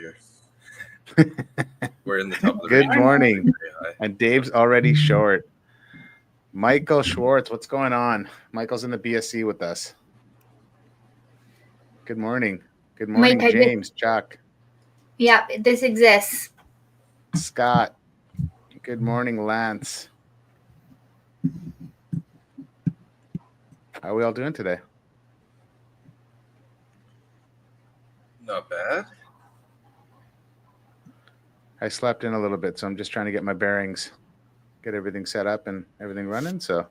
here. We're in the top of the Good range. morning. Very high. And Dave's already short. Michael Schwartz, what's going on? Michael's in the BSC with us. Good morning. Good morning, Mike, James, Chuck, Yeah, this exists. Scott. Good morning, Lance. How are we all doing today? Not bad. I slept in a little bit, so I'm just trying to get my bearings, get everything set up and everything running. So,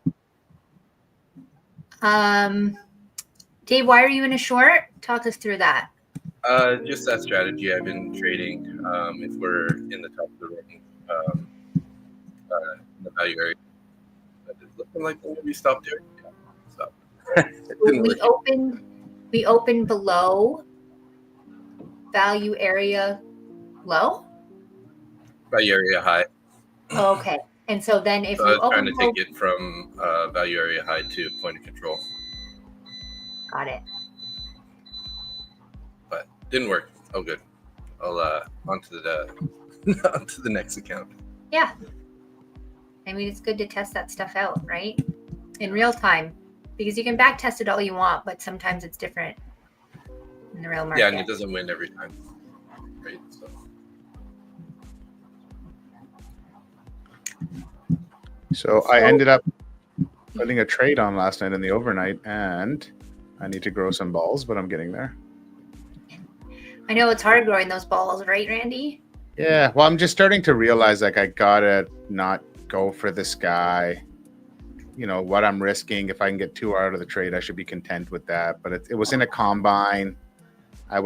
Dave, why are you in a short? Talk us through that. Just that strategy I've been trading. If we're in the top of the range, in the value area, it's looking like we'll be stopped here. Yeah, stop. We opened below value area low. Value area high. Okay, and so then if So I you was trying open to take it from value area high to point of control, got it. but didn't work. Oh, good. I'll onto the onto the next account. Yeah, I mean it's good to test that stuff out, right? In real time, because you can back test it all you want, but sometimes it's different in the real market. Yeah, and it doesn't win every time, right? So I ended up putting a trade on last night in the overnight, and I need to grow some balls, but I'm getting there. I know it's hard growing those balls, right, Randy? Yeah, well, I'm just starting to realize like I gotta not go for this guy. You know what I'm risking. If I can get 2 out of the trade, I should be content with that. But it was in a combine. I had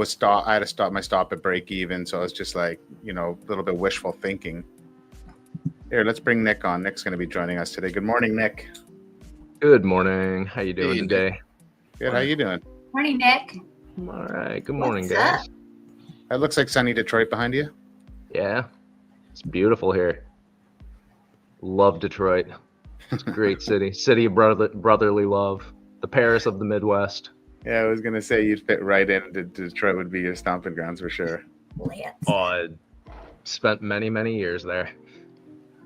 to stop my stop at break even, so I was just like, a little bit wishful thinking. Here, let's bring Nick on. Nick's going to be joining us today. Good morning, Nick. Good morning. How you doing today? Good. How you doing? Morning, Nick. I'm all right. Good morning, What's guys. up? That looks like sunny Detroit behind you. Yeah, it's beautiful here. Love Detroit. It's a great city. City of brotherly love. The Paris of the Midwest. Yeah, I was going to say you'd fit right in. Detroit would be your stomping grounds for sure. Lance. Oh, I spent many, many years there.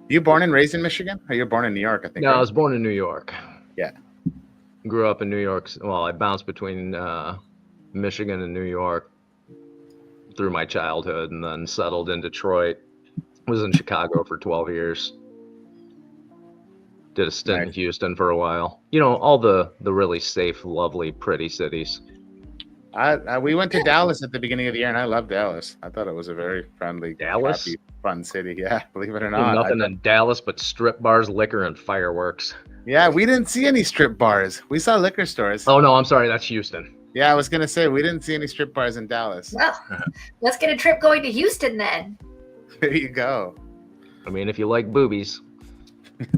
You born and raised in Michigan? Or you're born in New York, I think. No, right? I was born in New York. Yeah. Grew up in New York. Well, I bounced between Michigan and New York through my childhood, and then settled in Detroit. Was in Chicago for 12 years. Did a stint in Houston for a while. All the really safe, lovely, pretty cities. We went to Dallas at the beginning of the year, and I loved Dallas. I thought it was a very friendly, happy, fun city. Yeah, believe it or not. Nothing in Dallas but strip bars, liquor, and fireworks. Yeah, we didn't see any strip bars. We saw liquor stores. Oh, no, I'm sorry. That's Houston. Yeah, I was going to say, we didn't see any strip bars in Dallas. Well, let's get a trip going to Houston then. There you go. I mean, if you like boobies.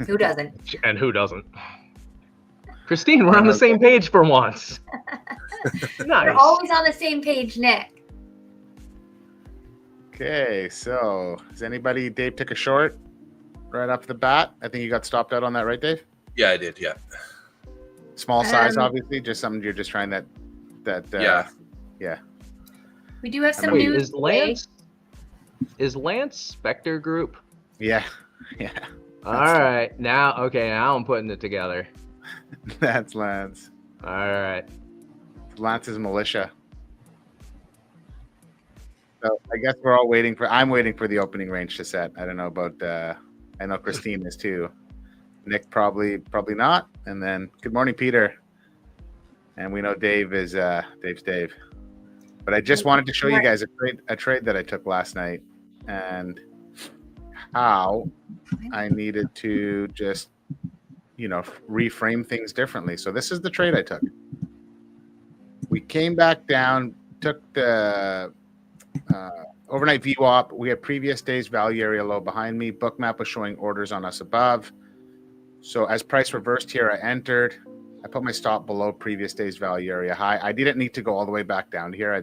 Who doesn't? And who doesn't? Christine, we're on the same page for once. Nice. We're always on the same page, Nick. Okay, so Dave took a short right off the bat. I think you got stopped out on that, right, Dave? Yeah, I did. Yeah. Small size, obviously, just something you're just trying that. Yeah. We do have some Wait, news. Is Lance Spectre Group? Yeah. All right. Now I'm putting it together. That's Lance. All right. Lance's militia. So I guess I'm waiting for the opening range to set. I don't know about, I know Christine is too. Nick probably not. And then good morning, Peter. And we know Dave's Dave. But I just wanted to show you guys a trade that I took last night and how I needed to just, reframe things differently. So this is the trade I took. We came back down, took the overnight VWAP. We had previous day's value area low behind me. Bookmap was showing orders on us above. So as price reversed here, I entered. I put my stop below previous day's value area high. I didn't need to go all the way back down here. I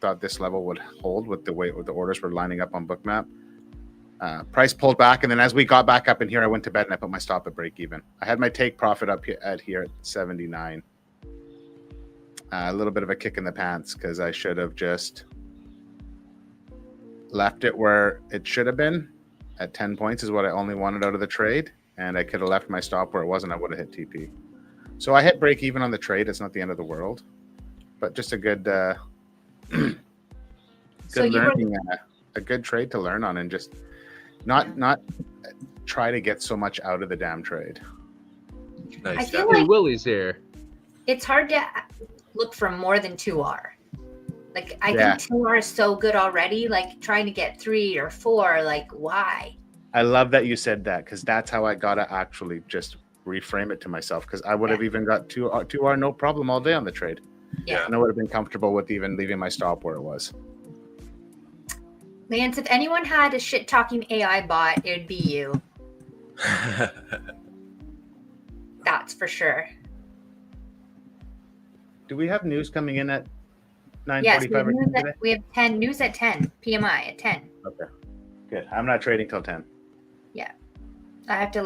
thought this level would hold with the way the orders were lining up on Bookmap. Price pulled back, and then as we got back up in here, I went to bed and I put my stop at break even. I had my take profit up here at 79. A little bit of a kick in the pants because I should have just left it where it should have been at 10 points is what I only wanted out of the trade. And I could have left my stop where it wasn't. I would have hit TP. So I hit break even on the trade. It's not the end of the world, but just a good, good learning, a good trade to learn on, and just not try to get so much out of the damn trade. Nice. I feel Hey, like Willie's here. it's hard to look for more than 2R. Like, I Yeah. think 2R is so good already. Like, trying to get 3 or 4, like, why? I love that you said that, because that's how I got to actually just reframe it to myself, because I would have even got 2R no problem all day on the trade. Yeah. And I would have been comfortable with even leaving my stop where it was. Lance, if anyone had a shit-talking AI bot, it would be you. That's for sure. Do we have news coming in at 9:45? Yes, we have, news today? we have 10 news at 10, PMI at 10. Okay, good. I'm not trading till 10. I have to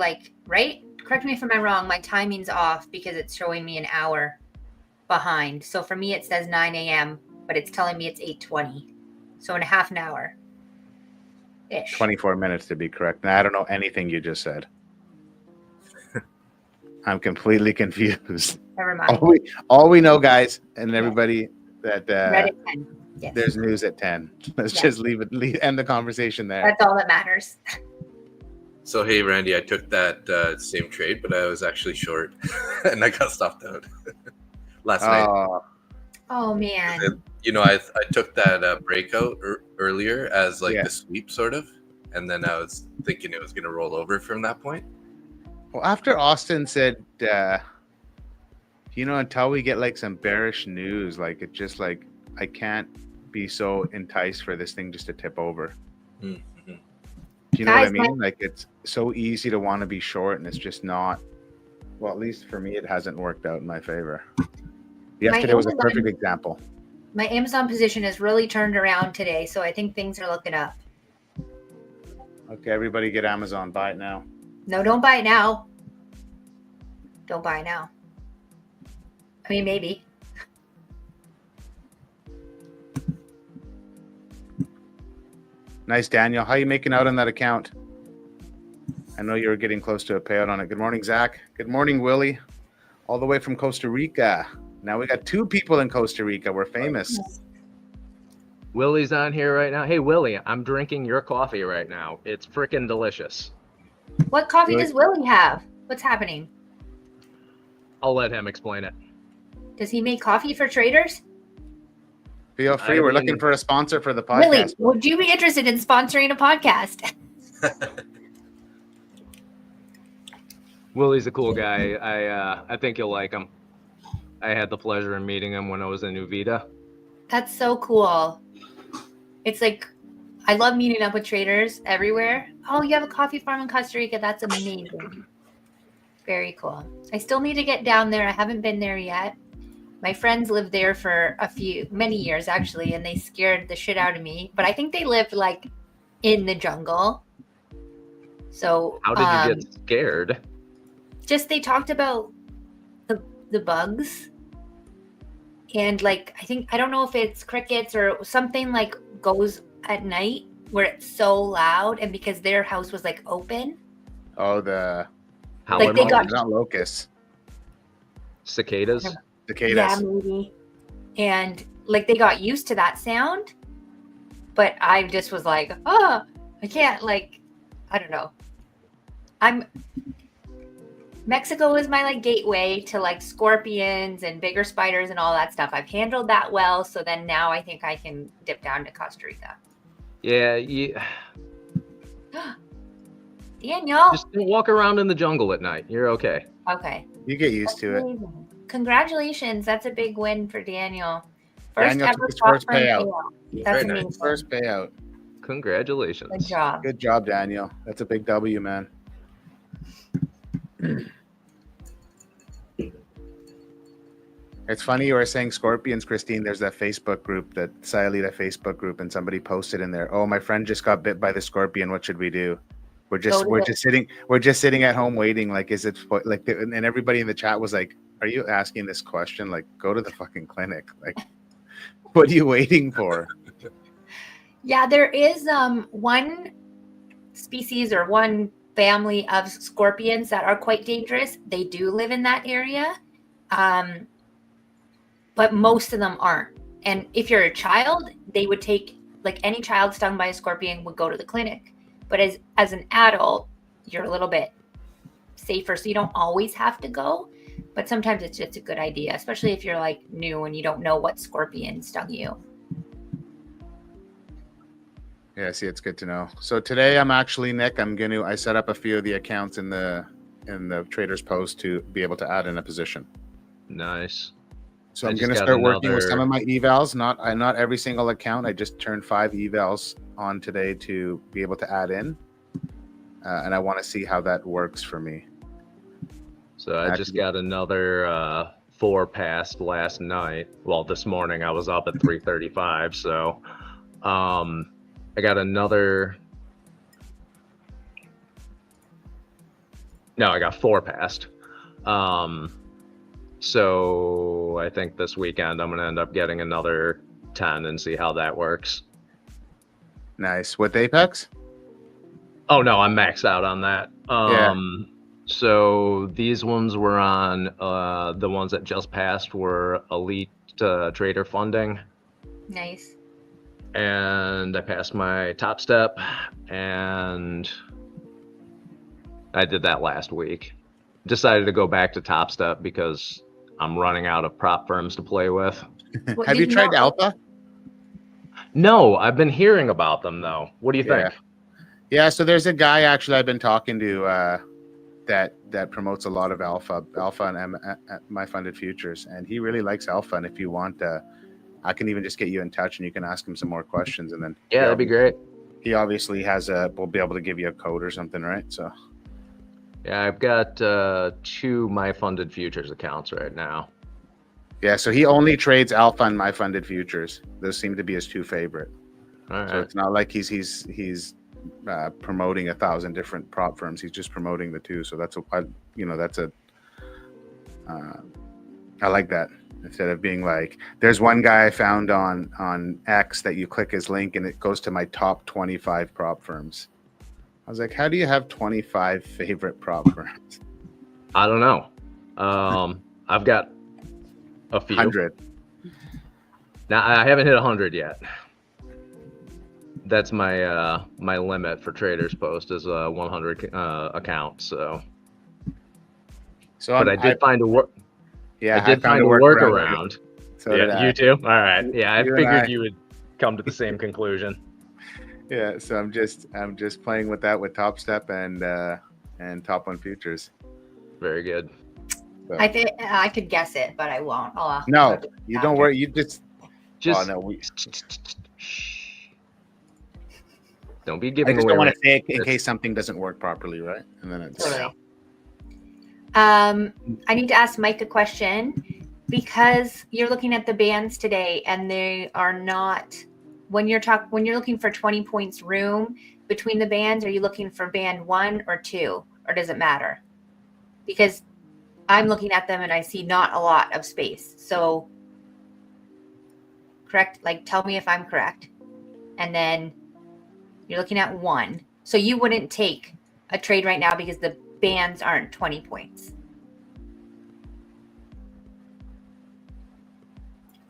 right? Correct me if I'm wrong. My timing's off because it's showing me an hour behind. So for me, it says 9 a.m., but it's telling me it's 8:20. So in a half an hour ish. 24 minutes to be correct. Now, I don't know anything you just said. I'm completely confused. Never mind. All we know, guys, and everybody, that Read at 10. Yes. there's news at 10. Let's Yeah. just end the conversation there. That's all that matters. So hey, Randy, I took that same trade, but I was actually short, and I got stopped out last night. Oh man. And, I took that breakout earlier as Yeah. the sweep sort of, and then I was thinking it was going to roll over from that point. Well, after Austin said, until we get some bearish news, it just I can't be so enticed for this thing just to tip over. Mm-hmm. Do you know what I Guys, mean? It's so easy to want to be short, and it's just not. Well, at least for me, it hasn't worked out in my favor. Yesterday was a perfect example. My Amazon position has really turned around today, so I think things are looking up. Okay, everybody get Amazon. Buy it now. No, don't buy it now. Don't buy it now. I mean, maybe. Nice, Daniel. How you making out on that account? I know you were getting close to a payout on it. Good morning, Zach. Good morning, Willie. All the way from Costa Rica. Now we got 2 people in Costa Rica. We're famous. Willie's on here right now. Hey, Willie, I'm drinking your coffee right now. It's freaking delicious. What coffee Really? does Willie have? What's happening? I'll let him explain it. Does he make coffee for traders? Feel free. We're looking for a sponsor for the podcast. Willie, would you be interested in sponsoring a podcast? Willie's a cool guy. I think you'll like him. I had the pleasure of meeting him when I was in Uvita. That's so cool. It's I love meeting up with traders everywhere. Oh, you have a coffee farm in Costa Rica. That's amazing. Very cool. I still need to get down there. I haven't been there yet. My friends lived there for many years actually, and they scared the shit out of me. But I think they lived in the jungle. So How did you get scared? just they talked about the bugs, and I don't know if it's crickets or something goes at night where it's so loud, and because their house was open. Oh, the Howler they moths? got- not locusts. Cicadas? Cicadas. Yeah, maybe. And they got used to that sound, but I just was I can't I don't know. Mexico is my gateway to scorpions and bigger spiders and all that stuff. I've handled that well, so then now I think I can dip down to Costa Rica. Yeah, Daniel. just don't walk around in the jungle at night. You're okay. Okay. You get used to it. Amazing. Congratulations. That's a big win for Daniel. First Daniel took ever his first software payout. That's Very nice. amazing. First payout. Congratulations. Good job. Good job, Daniel. That's a big W, man. It's funny you were saying scorpions, Christine. There's that Facebook group, that Sayalita Facebook group, and somebody posted in there, "Oh, my friend just got bit by the scorpion. What should we do?" We're just sitting at home waiting. Is it and everybody in the chat was like, "Are you asking this question? Go to the fucking clinic. What are you waiting for?" Yeah, there is one species or one family of scorpions that are quite dangerous. They do live in that area, but most of them aren't. And if you're a child, they would take, like any child stung by a scorpion would go to the clinic. But as an adult, you're a little bit safer, so you don't always have to go. But sometimes it's just a good idea, especially if you're like new and you don't know what scorpion stung you. Yeah, see, it's good to know. So today I'm actually, Nick, I set up a few of the accounts in the Traders Post to be able to add in a position. Nice. So I'm going to start working with some of my evals, not every single account. I just turned 5 evals on today to be able to add in. And I want to see how that works for me. So I just got another 4 passed last night. Well, this morning I was up at 3:35. So I got another. No, I got 4 passed. So I think this weekend I'm going to end up getting another 10 and see how that works. Nice. With Apex? Oh, no, I'm maxed out on that. So these ones were on, the ones that just passed were Elite Trader Funding. Nice. And I passed my Top Step, and I did that last week. Decided to go back to Top Step because I'm running out of prop firms to play with. Have you tried Alpha? No, I've been hearing about them though. What do you think? Yeah, so there's a guy actually I've been talking to that promotes a lot of Alpha and My Funded Futures, and he really likes Alpha. And if you want, I can even just get you in touch and you can ask him some more questions. And then that'd be great. He obviously will be able to give you a code or something, right? So. Yeah, I've got 2 My Funded Futures accounts right now. Yeah, so he only trades Alpha and My Funded Futures. Those seem to be his 2 favorite. All right. So it's not like he's promoting 1,000 different prop firms. He's just promoting the 2. So I like that. Instead of being like, there's one guy I found on X that you click his link and it goes to my top 25 prop firms. I was like, how do you have 25 favorite prop firms? I don't know. I've got a few. 100. Now I haven't hit 100 yet. That's my my limit for Traders Post is 100 accounts. So but I did find a work. Yeah, I did find a workaround. So yeah, you too. All right. Yeah, I figured you would come to the same conclusion. Yeah, so I'm just playing with that with Top Step and Top 1 Futures. Very good. So. I think I could guess it, but I won't. No, you don't worry. You just. Oh, no, don't be giving away. I just don't want to say it in case something doesn't work properly, right? And then it's. Totally. I need to ask Mike a question because you're looking at the bands today, and they are not. When you're looking for 20 points room between the bands, are you looking for band 1 or 2, or does it matter? Because I'm looking at them and I see not a lot of space. So correct, like tell me if I'm correct. And then you're looking at 1. So you wouldn't take a trade right now because the bands aren't 20 points.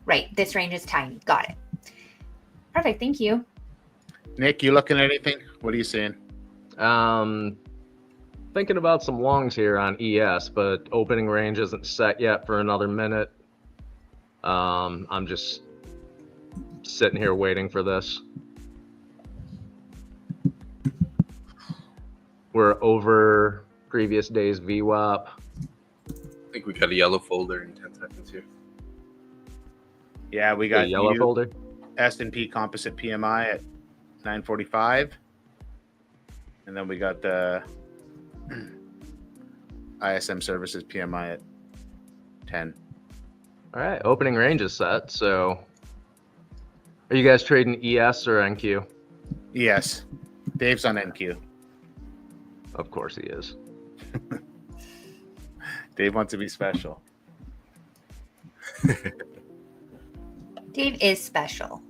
Right, this range is tiny. Got it. Perfect, thank you. Nick, you looking at anything? What are you seeing? Thinking about some longs here on ES, but opening range isn't set yet for another minute. I'm just sitting here waiting for this. We're over previous day's VWAP. I think we got a yellow folder in 10 seconds here. Yeah, we got a yellow folder. S&P Composite PMI at 945. And then we got the ISM Services PMI at 10. All right, opening range is set. So are you guys trading ES or NQ? ES. Dave's on NQ. Of course he is. Dave wants to be special. Dave is special.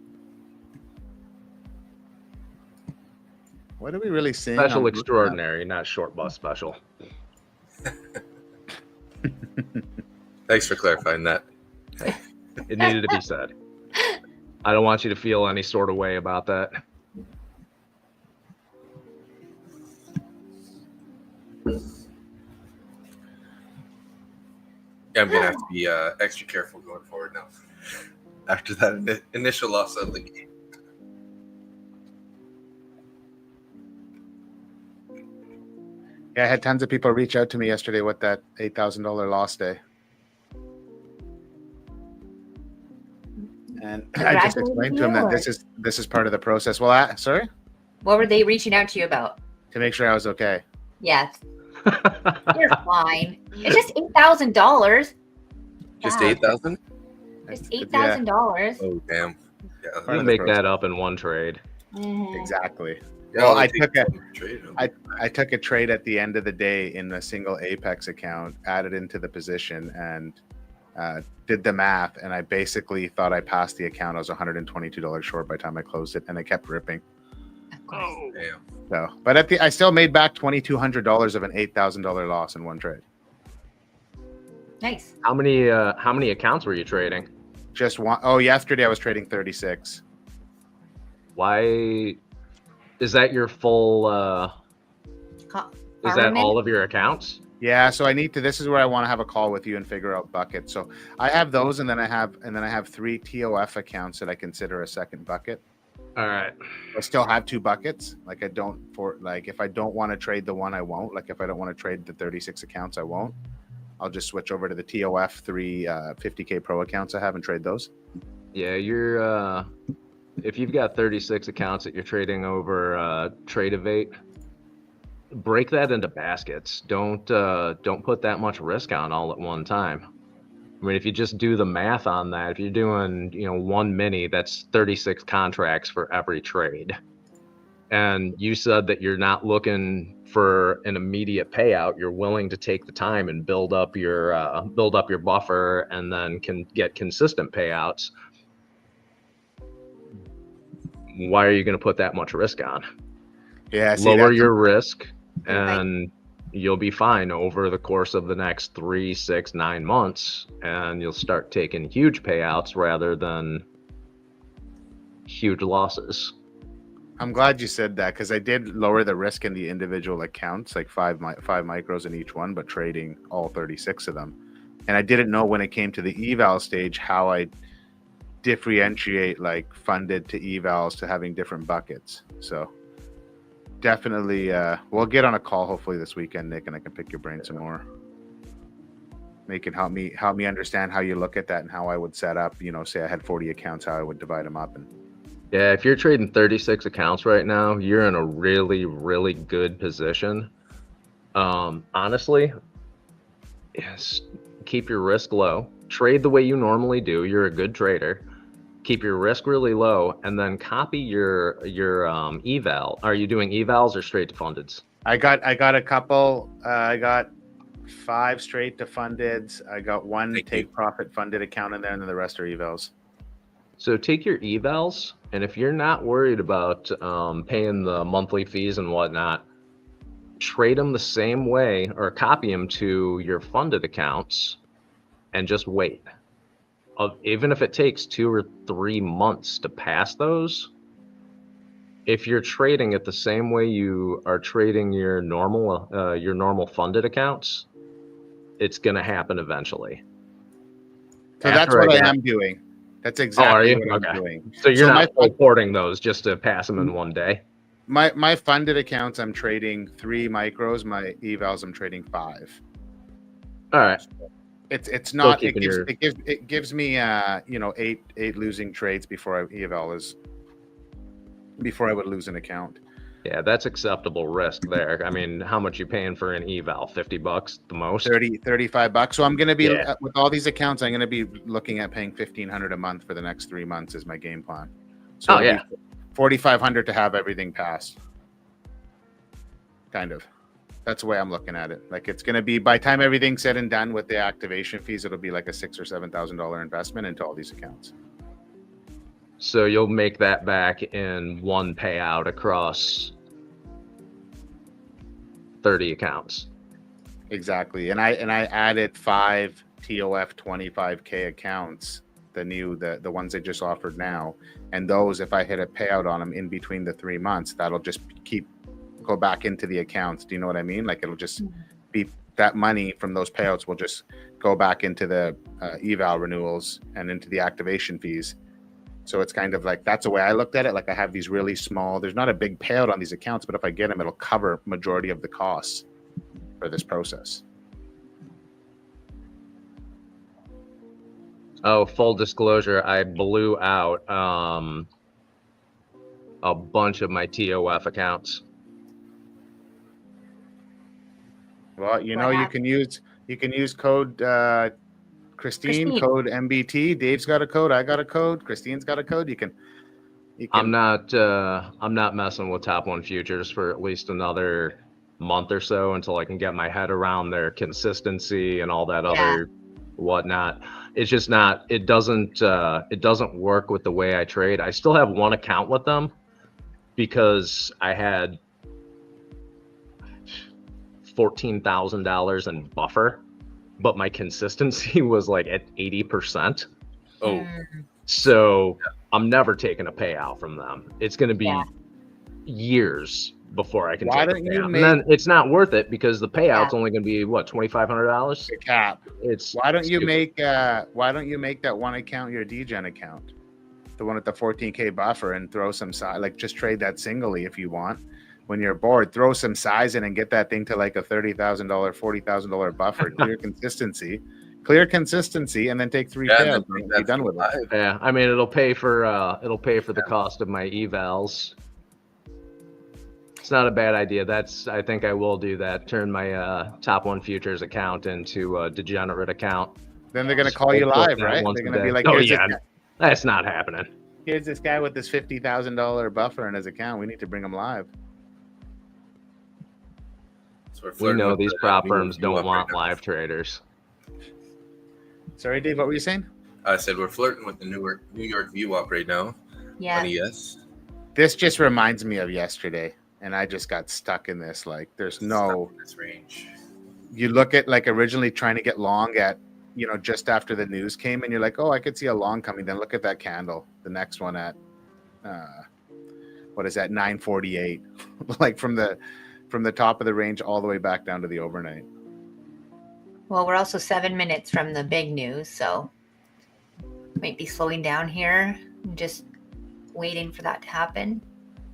What are we really seeing? Special on- extraordinary, not short bus special. Thanks for clarifying that. It needed to be said. I don't want you to feel any sort of way about that. Yeah, I'm gonna have to be extra careful going forward now. After that initial loss out of the game. Yeah, I had tons of people reach out to me yesterday with that $8,000 loss day. And I just explained to him that this is part of the process. Well, sorry? What were they reaching out to you about? To make sure I was okay. Yes. You're fine. It's just $8,000. Just Wow. 8,000? It's $8,000. Oh damn. Yeah, Part You of the make that process. up in one trade. Exactly. yeah, Well, I'll I take took a- some trade. I took a trade at the end of the day in a single Apex account, added into the position, and did the math. And I basically thought I passed the account. I was $122 short by the time I closed it, and it kept ripping. Of course. Damn. So, but I still made back $2,200 of an $8,000 loss in one trade. Nice. How many accounts were you trading? Just one. Oh, yesterday I was trading 36. Why is that your full is that Armament? all of your accounts? Yeah, so I need to. This is where I want to have a call with you and figure out buckets. So I have those, and then I have 3 TOF accounts that I consider a second bucket. All right. I still have 2 buckets. Like if I don't want to trade the one, I won't. Like if I don't want to trade the 36 accounts, I won't. I'll just switch over to the TOF 3 50K Pro accounts I have and trade those. Yeah, you're if you've got 36 accounts that you're trading over Trade Evate, break that into baskets. Don't put that much risk on all at one time. I mean, if you just do the math on that, if you're doing, one mini, that's 36 contracts for every trade. And you said that you're not looking for an immediate payout. You're willing to take the time and build up your buffer, and then can get consistent payouts. Why are you going to put that much risk on? Yeah, Lower your risk, and you'll be fine over the course of the next 3, 6, 9 months, and you'll start taking huge payouts rather than huge losses. I'm glad you said that, because I did lower the risk in the individual accounts, like five micros in each one, but trading all 36 of them. And I didn't know when it came to the eval stage how I differentiate like funded to evals to having different buckets. So definitely we'll get on a call hopefully this weekend, Nick, and I can pick your brain some more. You can help me understand how you look at that and how I would set up, say I had 40 accounts, how I would divide them up. And Yeah, if you're trading 36 accounts right now, you're in a really, really good position. Honestly, yes, keep your risk low. Trade the way you normally do. You're a good trader. Keep your risk really low, and then copy your eval. Are you doing evals or straight to fundeds? I got a couple. I got 5 straight to fundeds. I got 1 take profit funded account in there, and then the rest are evals. So take your evals, and if you're not worried about paying the monthly fees and whatnot, trade them the same way or copy them to your funded accounts and just wait. Even if it takes 2 or 3 months to pass those, if you're trading it the same way you are trading your normal funded accounts, it's going to happen eventually. So that's what I am doing. That's exactly what I'm doing. So you're not reporting those just to pass them in one day? My funded accounts, I'm trading 3 micros. My evals, I'm trading 5. All right. It's not. It gives me 8 losing trades before I would lose an account. Yeah, that's acceptable risk there. I mean, how much you paying for an eval? $50 the most? $35. So I'm going to be with all these accounts. I'm going to be looking at paying $1,500 a month for the next 3 months is my game plan. So $4,500 to have everything passed. Kind of. That's the way I'm looking at it. Like it's going to be, by the time everything's said and done with the activation fees, it'll be like a $6,000 or $7,000 investment into all these accounts. So you'll make that back in one payout across 30 accounts. Exactly. And I added 5 TOF 25K accounts, the ones they just offered now. And those, if I hit a payout on them in between the 3 months, that'll just go back into the accounts. Do you know what I mean? Like it'll just be that money from those payouts will just go back into the eval renewals and into the activation fees. So it's kind of like, that's the way I looked at it. Like I have these really small, there's not a big payout on these accounts, but if I get them, it'll cover majority of the costs for this process. Oh, full disclosure, I blew out a bunch of my TOF accounts. Well, you know, you can use code Christine, code MBT. Dave's got a code. I got a code. Christine's got a code. You can. I'm not messing with Top One Futures for at least another month or so until I can get my head around their consistency and all that other whatnot. It's just not. It doesn't work with the way I trade. I still have one account with them because I had $14,000 in buffer, but my consistency was like at 80%. Oh, so I'm never taking a payout from them. It's going to be years before I can take a payout. And then it's not worth it because the payout's only going to be what, $2,500? The cap. It's why don't you make that one account your DGen account, the one with the 14K buffer, and throw some size, like just trade that singly if you want. When you're bored, throw some size in and get that thing to like a $30,000, $40,000 buffer. Clear consistency, and then take 3 payouts and be done with it. Yeah, I mean it'll pay for the cost of my evals. It's not a bad idea. I think I will do that. Turn my Top One Futures account into a degenerate account. Then they're gonna call you live, right? They're gonna be like, "Oh yeah, that's not happening." Here's this guy with this $50,000 buffer in his account. We need to bring him live. So we know these prop firms don't want live traders. Sorry, Dave, what were you saying? I said we're flirting with the New York VWAP right now. Yeah. Yes. This just reminds me of yesterday, and I just got stuck in this. Like, there's no this range. You look at like originally trying to get long at, just after the news came, and you're like, oh, I could see a long coming. Then look at that candle, the next one at, what is that, 948, like from the top of the range all the way back down to the overnight. Well, we're also 7 minutes from the big news, so might be slowing down here. I'm just waiting for that to happen.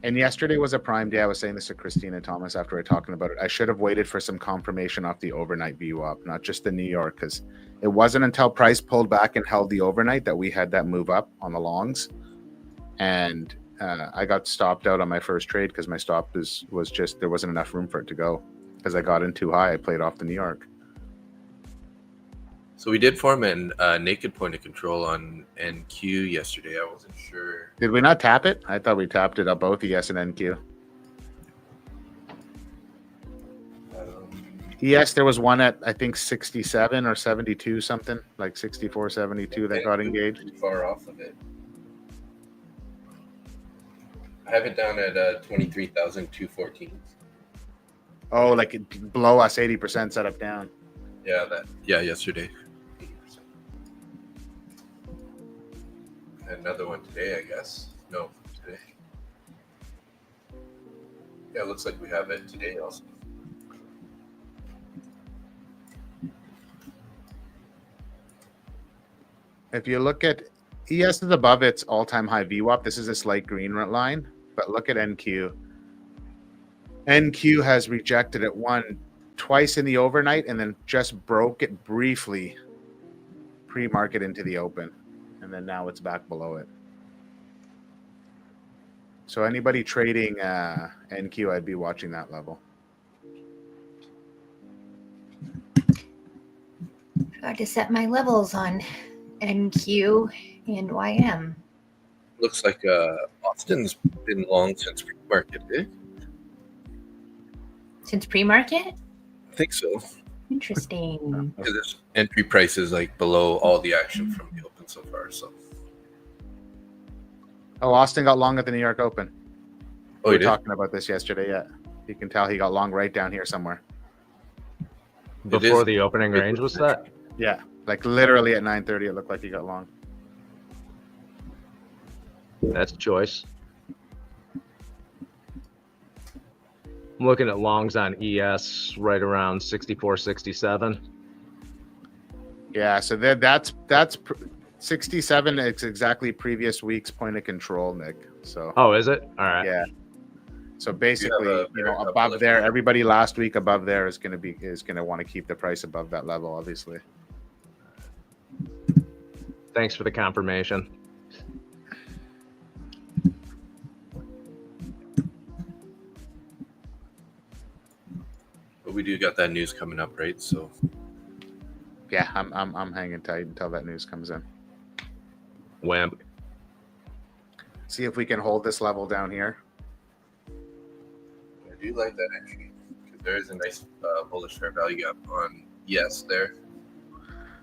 And yesterday was a prime day. I was saying this to Christina Thomas after we were talking about it. I should have waited for some confirmation off the overnight VWAP, not just the New York, because it wasn't until price pulled back and held the overnight that we had that move up on the longs. And I got stopped out on my first trade because my stop was just, there wasn't enough room for it to go because I got in too high. I played off the New York. So we did form a naked point of control on NQ yesterday. I wasn't sure. Did we not tap it? I thought we tapped it on both ES and NQ. ES, there was one at, I think, 67 or 72 something, like 64, 72 that got engaged. Far off of it. I have it down at 23,214. Oh, like below us, 80% set up down. Yeah, yesterday. 80%. Another one today, I guess. No, today. Yeah, it looks like we have it today also. If you look at ES is above its all-time high VWAP. This is this light green line, but look at NQ. NQ has rejected it twice in the overnight and then just broke it briefly pre-market into the open, and then now it's back below it. So anybody trading NQ, I'd be watching that level. Tried to set my levels on NQ and YM. Looks like Austin's been long since pre-market, eh? Since pre-market? I think so. Interesting. Because this entry price is like below all the action from the open so far. So. Oh, Austin got long at the New York Open. Oh, we you were did? talking about this yesterday, yeah. You can tell he got long right down here somewhere. Before the opening range was set? Yeah, like literally at 9:30, it looked like he got long. That's a choice. I'm looking at longs on ES right around 64, 67. Yeah, so that's 67 is exactly previous week's point of control, Nick. So Oh, is it? All right. yeah. So basically, a above there, everybody last week above there is going to want to keep the price above that level, obviously. Thanks for the confirmation. But we do got that news coming up, right? So Yeah, I'm hanging tight until that news comes in. Wimp. See if we can hold this level down here. I do like that entry because there is a nice bullish fair value gap on yes there.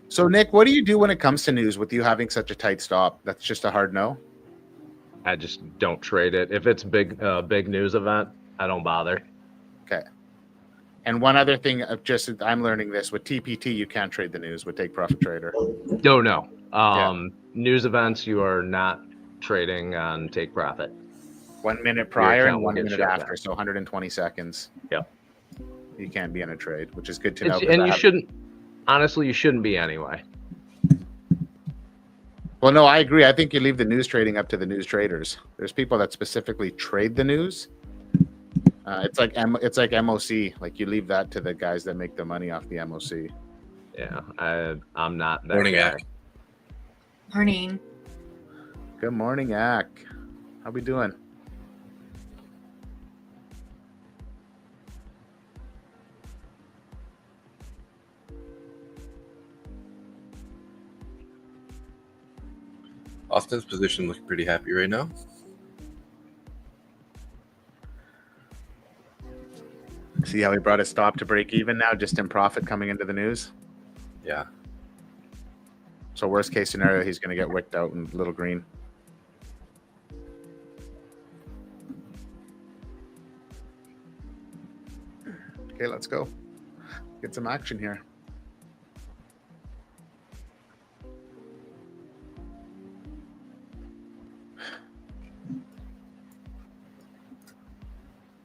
So Nick, what do you do when it comes to news with you having such a tight stop? That's just a hard no. I just don't trade it. If it's big news event, I don't bother. Okay. And one other thing, I'm learning this with TPT, you can't trade the news with Take Profit Trader. No. News events, you are not trading on Take Profit. 1 minute prior and will 1 get minute shut after, down. so 120 seconds. Yep. You can't be in a trade, which is good to know. And you shouldn't. Honestly, you shouldn't be anyway. Well, no, I agree. I think you leave the news trading up to the news traders. There's people that specifically trade the news. It's like MOC. Like you leave that to the guys that make the money off the MOC. Yeah, I'm not that Morning, guy. Ak. Morning. Good morning, Ak. How we doing? Austin's position looks pretty happy right now. See how he brought his stop to break even now, just in profit coming into the news? Yeah. So worst case scenario, he's going to get wicked out in little green. Okay, let's go. Get some action here.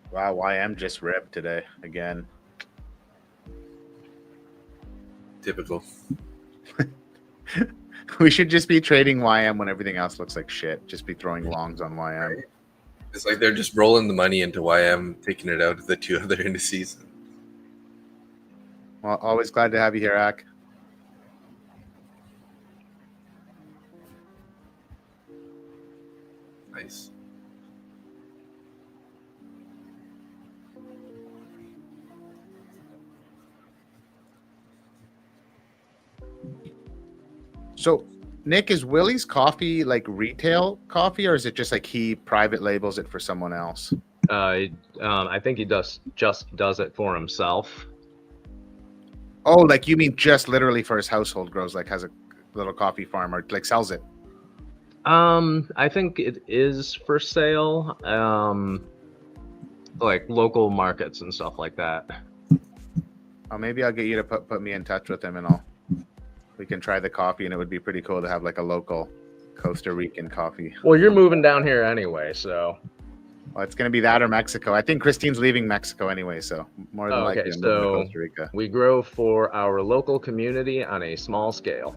Wow, YM just ripped today again. Typical. We should just be trading YM when everything else looks like shit. Just be throwing longs on YM. It's like they're just rolling the money into YM, taking it out of the two other indices. Well, always glad to have you here, Ak. Nice. So, Nick, is Willie's coffee like retail coffee, or is it just like he private labels it for someone else? I think he just does it for himself. Oh, like you mean just literally for his household grows, like has a little coffee farm or like sells it? I think it is for sale, like local markets and stuff like that. Oh, maybe I'll get you to put me in touch with him, and we can try the coffee, and it would be pretty cool to have like a local Costa Rican coffee. Well, you're moving down here anyway, so. Well, it's going to be that or Mexico. I think Christine's leaving Mexico anyway, so more than likely I'm moving to Costa Rica. We grow for our local community on a small scale.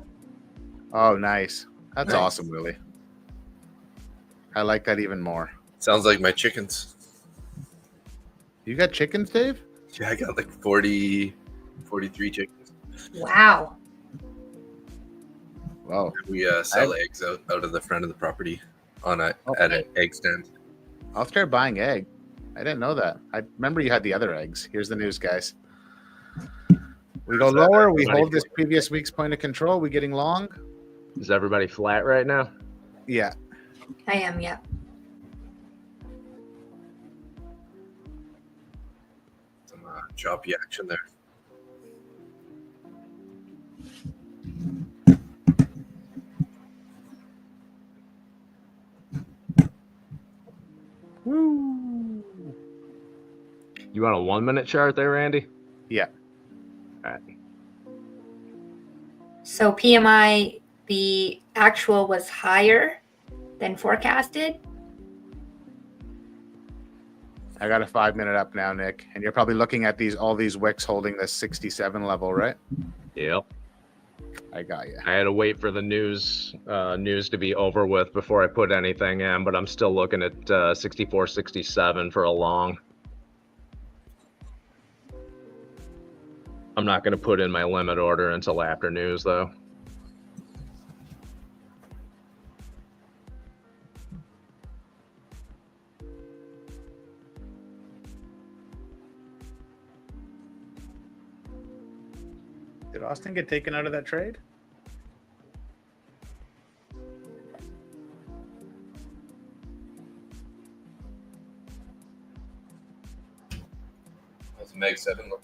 Oh, nice. That's Nice. awesome, Willie. I like that even more. Sounds like my chickens. You got chickens, Dave? Yeah, I got like 40, 43 chickens. Wow. Wow. We sell eggs out of the front of the property at an egg stand. I'll start buying egg. I didn't know that. I remember you had the other eggs. Here's the news, guys. We go lower. We hold this previous week's point of control. We getting long? Is everybody flat right now? Yeah. I am, yeah. Some choppy action there. Woo. You want a 1 minute chart there, Randy? Yeah. All right. So PMI, the actual was higher than forecasted. I got a 5 minute up now, Nick, and you're probably looking at all these wicks holding this 67 level, right? Yep. I got you. I had to wait for the news to be over with before I put anything in, but I'm still looking at 64, 67 for a long. I'm not going to put in my limit order until after news, though. Did Austin get taken out of that trade? That's Meg 7. Look.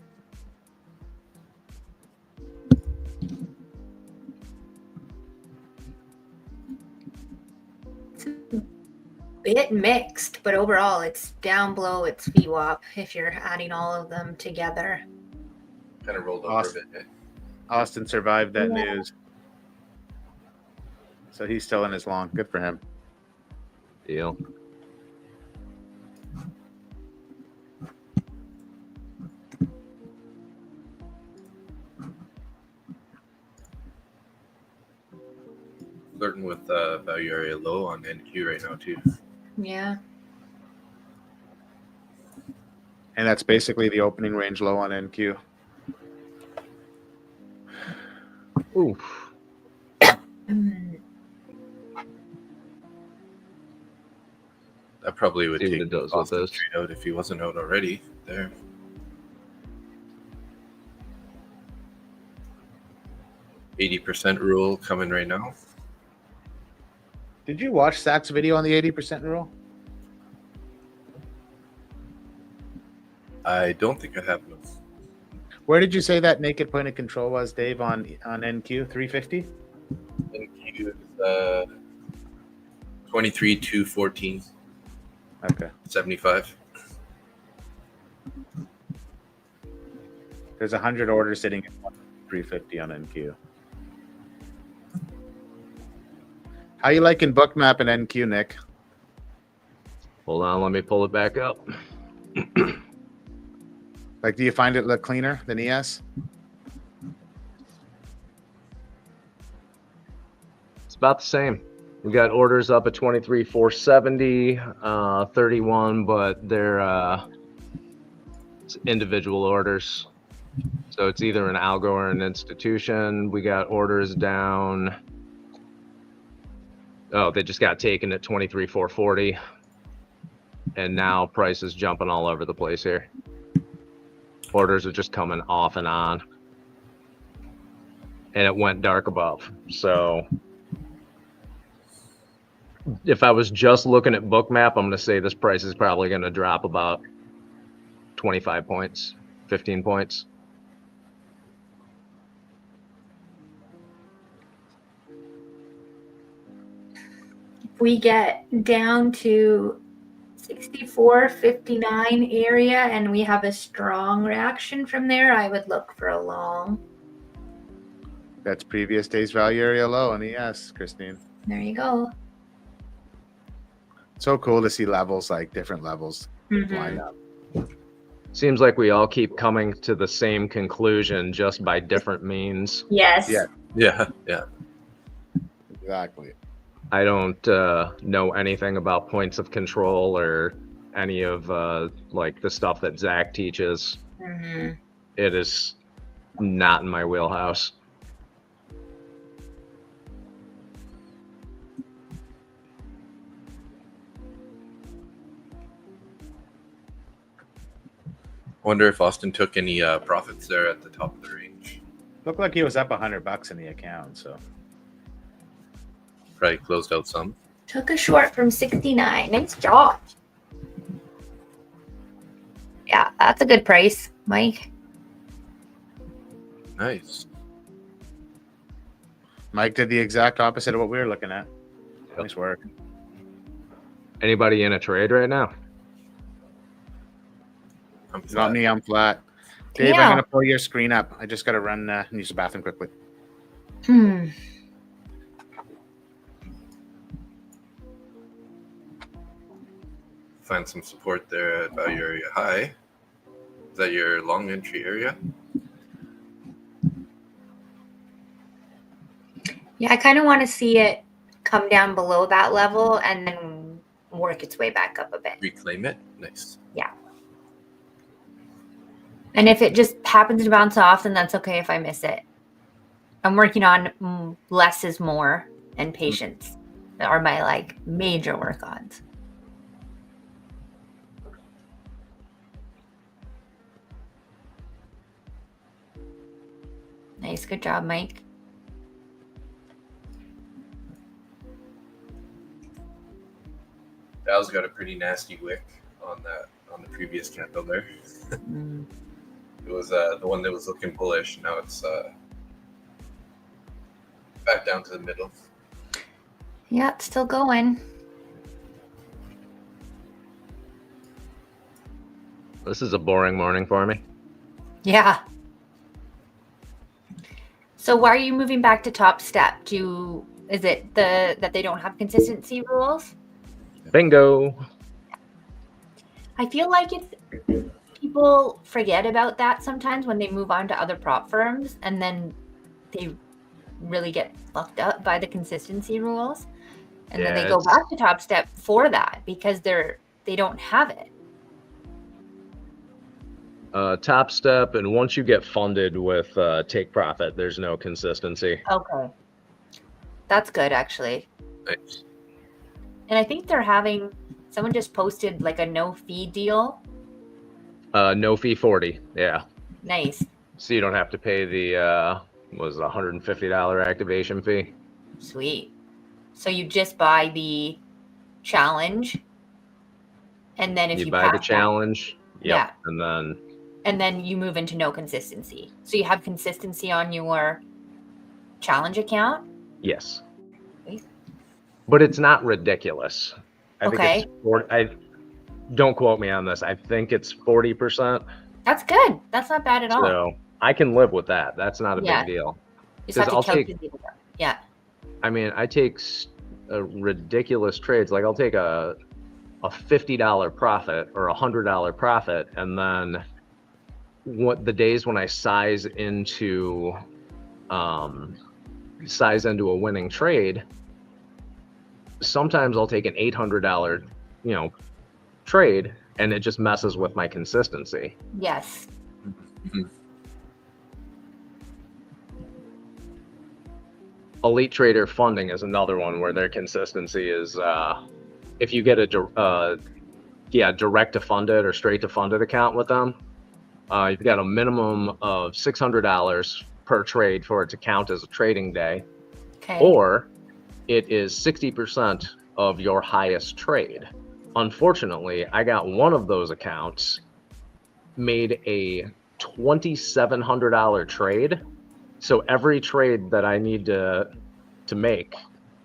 Bit mixed, but overall it's down below its VWAP if you're adding all of them together. Kind of rolled over Austin. a bit. Austin survived that Yeah. news. So he's still in his long. Good for him. Deal. Flirting with value area low on NQ right now too. Yeah. And that's basically the opening range low on NQ. Oof. Mm. I probably would See what take it does with Austin this. straight out if he wasn't out already. There. %80 rule coming right now. Did you watch Sachs' video on the 80% rule? I don't think I have no. Where did you say that naked point of control was, Dave, on NQ? 350? NQ is 23 to 14, Okay. 75. There's 100 orders sitting at 350 on NQ. How you liking Bookmap and NQ, Nick? Hold on, let me pull it back up. Like, do you find it look cleaner than ES? It's about the same. We got orders up at 23,470, 31, but they're it's individual orders. So it's either an algo or an institution. We got orders down. Oh, they just got taken at 23,440. And now price is jumping all over the place here. Orders are just coming off and on. And it went dark above. So if I was just looking at Bookmap, I'm going to say this price is probably going to drop about 25 points, 15 points. If we get down to 64.59 area and we have a strong reaction from there, I would look for a long. That's previous day's value area low on ES, Christine. There you go. So cool to see levels, like different levels Mhm. line up. Seems like we all keep coming to the same conclusion just by different means. Yes. Yeah. Yeah. Exactly. I don't know anything about points of control or any of like the stuff that Zach teaches. Mhm. It is not in my wheelhouse. Wonder if Austin took any profits there at the top of the range. Looked like he was up $100 in the account, so Probably closed out some. Took a short from 69. Nice job. Yeah, that's a good price, Mike. Nice. Mike did the exact opposite of what we were looking at. Yep. Nice work. Anybody in a trade right now? I'm Not flat. me, I'm flat. Dave, Yeah. I'm going to pull your screen up. I just got to run and use the bathroom quickly. Find some support there at value area high. Is that your long entry area? Yeah, I kind of want to see it come down below that level and then work its way back up a bit. Reclaim it. Nice. And if it just happens to bounce off, then that's okay if I miss it. I'm working on less is more and patience that are my like major work-ons. Nice, good job, Mike. Dow's got a pretty nasty wick on the previous candle there. It was the one that was looking bullish. Now it's back down to the middle. Yeah, it's still going. This is a boring morning for me. Yeah. So why are you moving back to top step? Is it that they don't have consistency rules? Bingo. I feel like people forget about that sometimes when they move on to other prop firms, and then they really get fucked up by the consistency rules, and then they go back to top step for that because they don't have it. Top step, and once you get funded with take profit, there's no consistency. Okay, that's good actually. Nice. And I think someone just posted like a no fee deal. No fee 40. Yeah. Nice. So you don't have to pay the was $150 activation fee. Sweet. So you just buy the challenge, and then if you buy the pass challenge, that, yeah, and then you move into no consistency. So you have consistency on your challenge account. Yes. Sweet. But it's not ridiculous. I Okay. think it's 40, don't quote me on this. I think it's 40%. That's good. That's not bad at all. So I can live with that. That's not a big deal. You just have to calculate it. Yeah. I mean, I take ridiculous trades. Like I'll take a $50 profit or $100 profit, and then the days when I size into a winning trade, sometimes I'll take an $800 trade, and it just messes with my consistency. Yes. Mm-hmm. Elite Trader Funding is another one where their consistency is if you get a direct to funded or straight to funded account with them, you've got a minimum of $600 per trade for it to count as a trading day. Okay. Or it is 60% of your highest trade. Unfortunately, I got one of those accounts made a $2,700 trade. So every trade that I need to make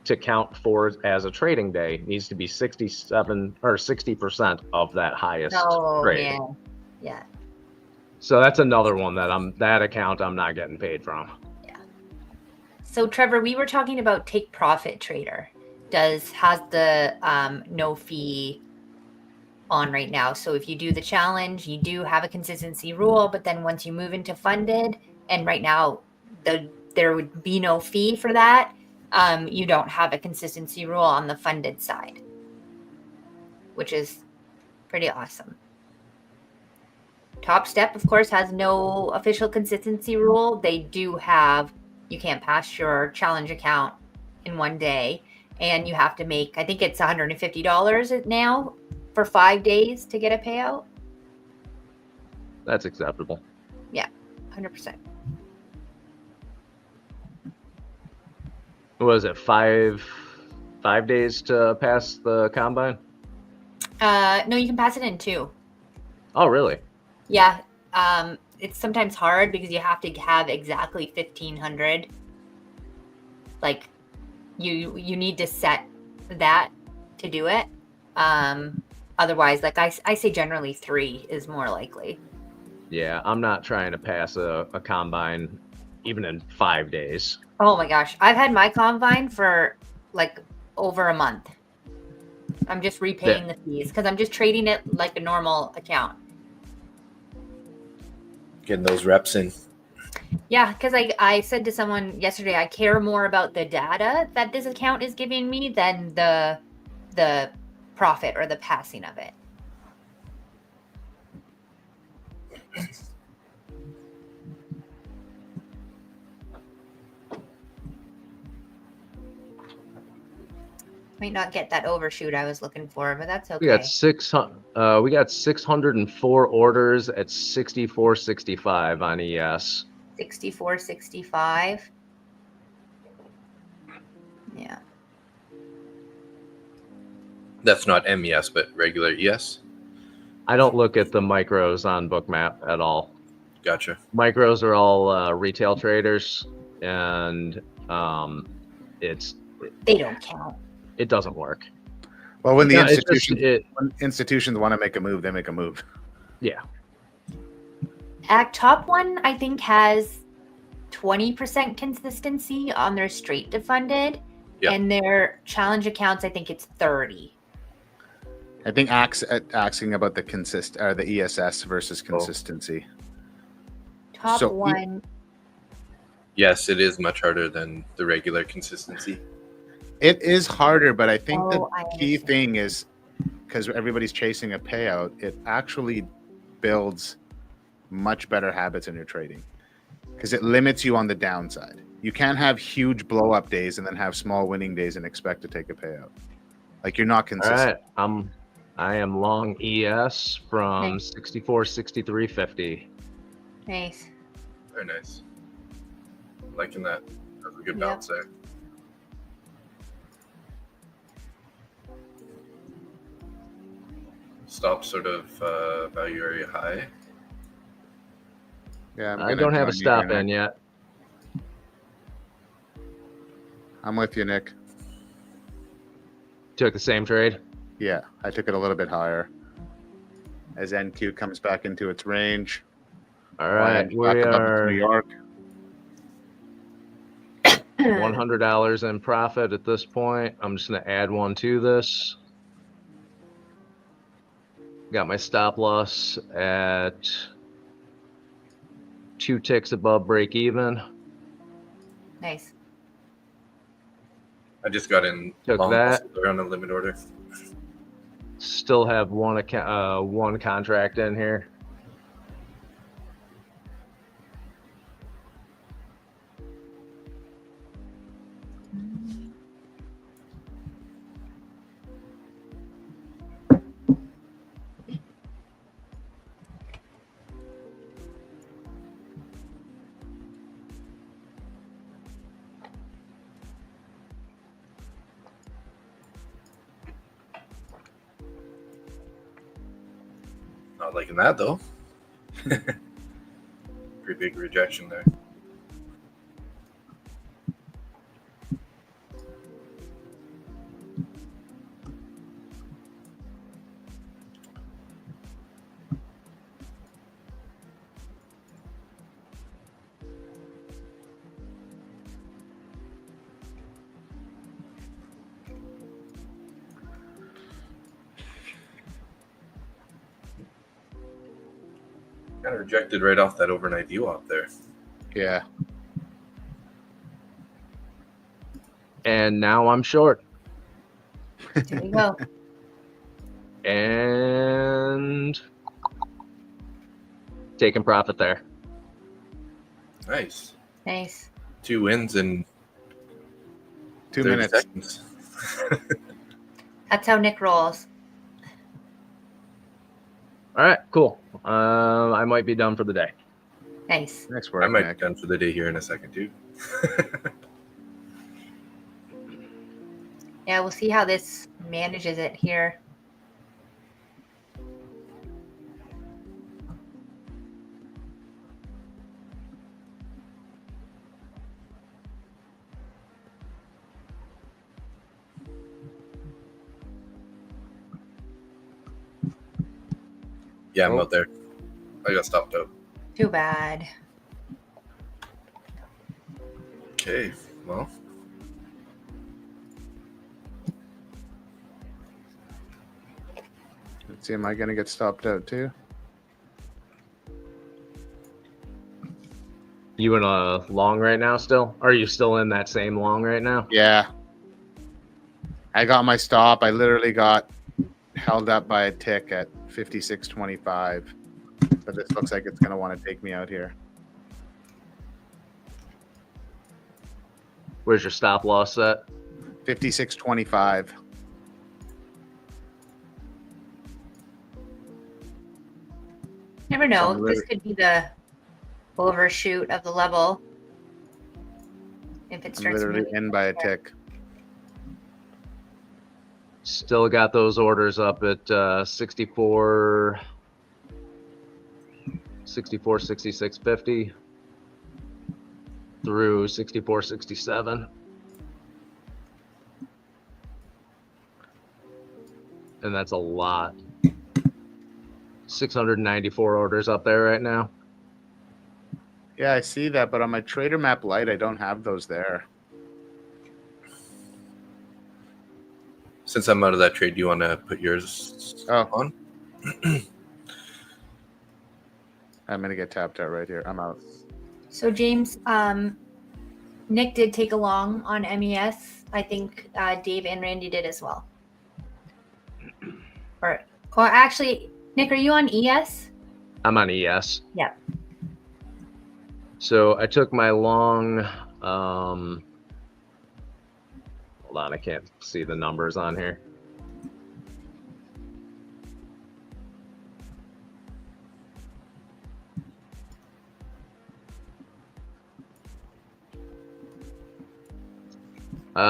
to count for as a trading day needs to be 67 or 60% of that highest trade. Man. Yeah. So that's another one that account I'm not getting paid from. Yeah. So Trevor, we were talking about Take Profit Trader. Has the no fee on right now. So if you do the challenge, you do have a consistency rule, but then once you move into funded, and right now there would be no fee for that, you don't have a consistency rule on the funded side, which is pretty awesome. Top Step, of course, has no official consistency rule. They do have, you can't pass your challenge account in one day, and you have to make, I think it's $150 now for 5 days to get a payout. That's acceptable. Yeah, 100%. Was it 5 days to pass the combine? No, you can pass it in 2. Oh, really? Yeah. It's sometimes hard because you have to have exactly 1,500. Like you need to set that to do it. otherwise, like I say generally 3 is more likely. Yeah, I'm not trying to pass a combine even in 5 days. Oh my gosh. I've had my combine for like over a month. I'm just repaying the fees because I'm just trading it like a normal account. Getting those reps in. Yeah, because I said to someone yesterday, I care more about the data that this account is giving me than the profit or the passing of it. Might not get that overshoot I was looking for, but that's okay. We got 604 orders at 64.65 on ES. 64.65. Yeah. That's not MES, but regular ES. I don't look at the micros on Bookmap at all. Gotcha. Micros are all retail traders, and they don't count. It doesn't work. Well, when when institutions want to make a move, they make a move. Yeah. Top one, I think, has 20% consistency on their straight to funded, and their challenge accounts, I think it's 30. I think asking about the ESS versus consistency. Top one. Yes, it is much harder than the regular consistency. It is harder, but I think the key thing is because everybody's chasing a payout, it actually builds much better habits in your trading because it limits you on the downside. You can't have huge blow up days and then have small winning days and expect to take a payout. Like you're not consistent. All right. I am long ES from 64.63.50. Nice. Very nice. Liking that. That's a good bounce there. Stop sort of value area high. Yeah, I don't have a stop in yet. I'm with you, Nick. Took the same trade? Yeah, I took it a little bit higher. As NQ comes back into its range. All right, we are New York. $100 in profit at this point. I'm just going to add one to this. Got my stop loss at 2 ticks above break even. Nice. I just got in long on a limit order. Still have one contract in here. Not liking that though. Pretty big rejection there. Kind of rejected right off that overnight VWAP there. Yeah. And now I'm short. There you go. And taking profit there. Nice. Nice. 2 wins in 2 minutes. Seconds. That's how Nick rolls. All right, cool. I might be done for the day. Nice. Nice work, I might Nick. be done for the day here in a second too. Yeah, we'll see how this manages it here. Yeah, I'm Oh. out there. I got stopped out. Too bad. Okay, well. Let's see, am I going to get stopped out too? You in a long right now still? Are you still in that same long right now? Yeah. I got my stop. I literally got held up by a tick at 56.25. But this looks like it's going to want to take me out here. Where's your stop loss set? 56.25. Never know. So This could be the overshoot of the level. If it I'm starts literally moving. in by a tick. Still got those orders up at 64, 66.50 through 64.67. And that's a lot. 694 orders up there right now. Yeah, I see that, but on my trader map light, I don't have those there. Since I'm out of that trade, do you want to put yours on? I'm gonna get tapped out right here. I'm out. So James, Nick did take a long on MES. I think Dave and Randy did as well. Or actually, Nick, are you on ES? I'm on ES. Yeah. So I took my long, hold on, I can't see the numbers on here.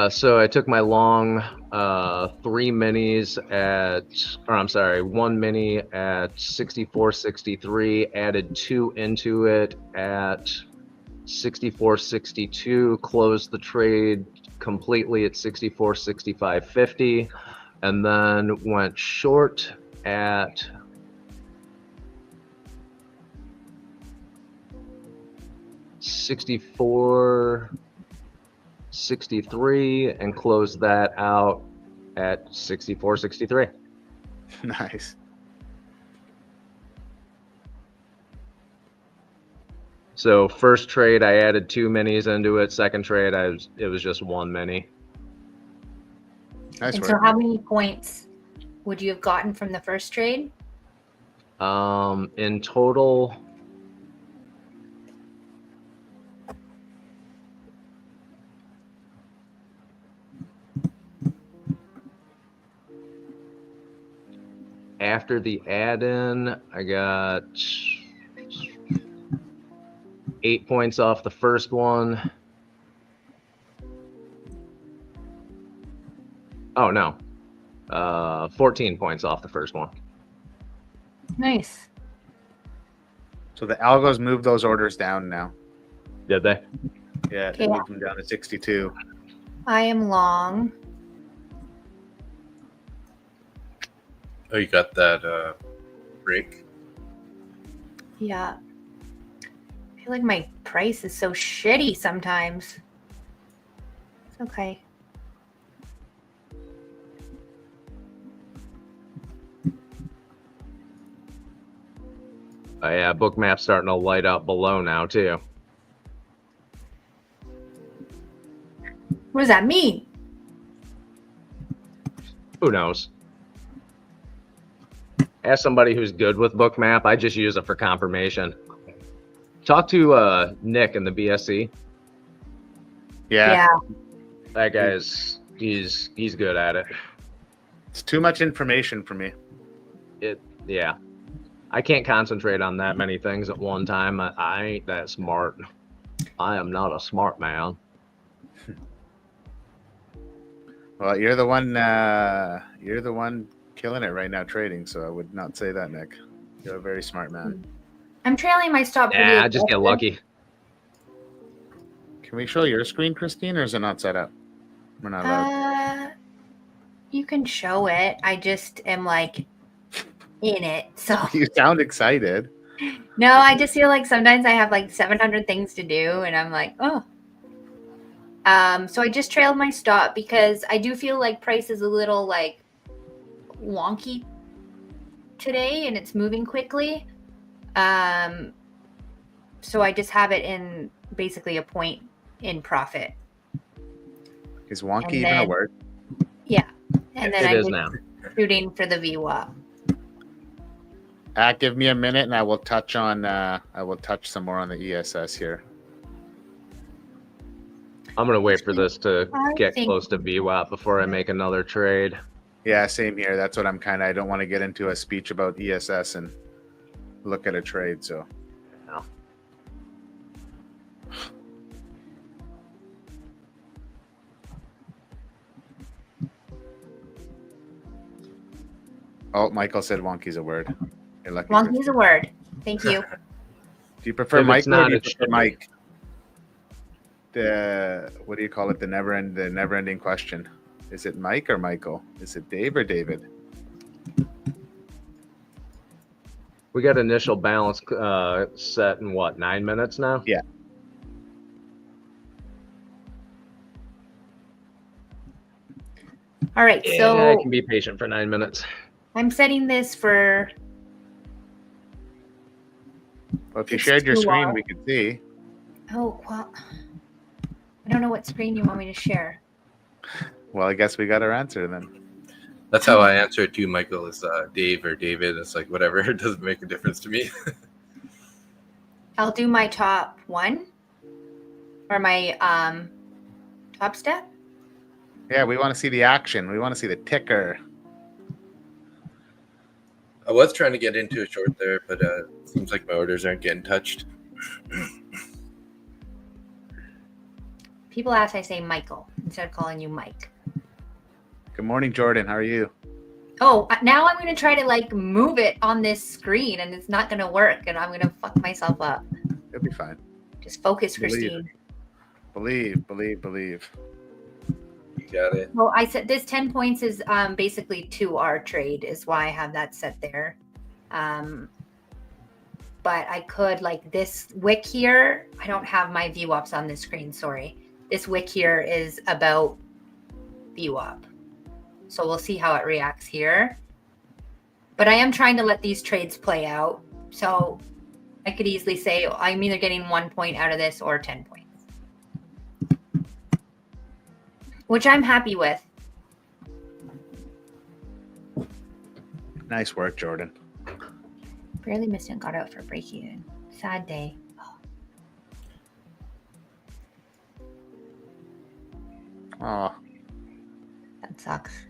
So I took my long 3 minis one mini at 64.63, added 2 into it at 64.62, closed the trade completely at 64.65.50, and then went short at $64.63 and closed that out at 64.63. Nice. So first trade, I added 2 minis into it. Second trade, it was just 1 mini. Nice And work. so how many points would you have gotten from the first trade? In total, after the add-in, I got 8 points off the first one. Oh, no. 14 points off the first one. Nice. So the algos moved those orders down now. Did they? Yeah, they Okay. moved them down to 62. I am long. Oh, you got that break? Yeah. I feel like my price is so shitty sometimes. It's okay. Oh, yeah, Bookmap's starting to light up below now, too. What does that mean? Who knows? Ask somebody who's good with Bookmap. I just use it for confirmation. Talk to Nick in the BSC. Yeah. That guy's he's good at it. It's too much information for me. Yeah. I can't concentrate on that many things at one time. I ain't that smart. I am not a smart man. Well, you're the one killing it right now trading, so I would not say that, Nick. You're a very smart man. I'm trailing my stop pretty Yeah, I just get aggressive. lucky. Can we show your screen, Christine, or is it not set up? We're not allowed. You can show it. I just am like in it. So You sound excited. no, I just feel like sometimes I have like 700 things to do and I'm like, oh. So I just trailed my stop because I do feel like price is a little like wonky today and it's moving quickly. So I just have it in basically a point in profit. Is wonky And even a then- word? Yeah. And then It I'm is just now. shooting for the VWAP. Give me a minute, and I will touch on. I will touch some more on the ESS here. I'm gonna wait for this to I get think- close to VWAP before I make another trade. Yeah, same here. That's what I'm kind of. I don't want to get into a speech about ESS and look at a trade. So. No. Oh, Michael said wonky's a word. You're lucky. Wonky is a word. Thank you. Do you prefer If it's Michael or not, do you it prefer should be. Mike? The what do you call it? The never-ending question. Is it Mike or Michael? Is it Dave or David? We got initial balance set in what, 9 minutes now? Yeah. All right. Yeah, I So can be patient for 9 minutes. I'm setting this for Well, if you It's shared your too screen, long. we could see. oh well. I don't know what screen you want me to share. Well, I guess we got our answer then. That's how I answer it too, Michael. Is Dave or David? It's like whatever. It doesn't make a difference to me. I'll do my top one or my top step. Yeah, we want to see the action. We want to see the ticker. I was trying to get into a short there, but seems like my orders aren't getting touched. People ask I say Michael instead of calling you Mike. Good morning, Jordan. How are you? Oh, now I'm going to try to like move it on this screen and it's not going to work and I'm going to fuck myself up. You'll be fine. Just focus, Believe. Christine. Believe. You got it. Well, I said this 10 points is basically 2R trade is why I have that set there. But I could like this wick here. I don't have my VWAPs on this screen. Sorry. This wick here is about VWAP. So we'll see how it reacts here. But I am trying to let these trades play out. So I could easily say I'm either getting 1 point out of this or 10 points. Which I'm happy with. Nice work, Jordan. Barely missed it and got out for break even. Sad day. Oh, That sucks.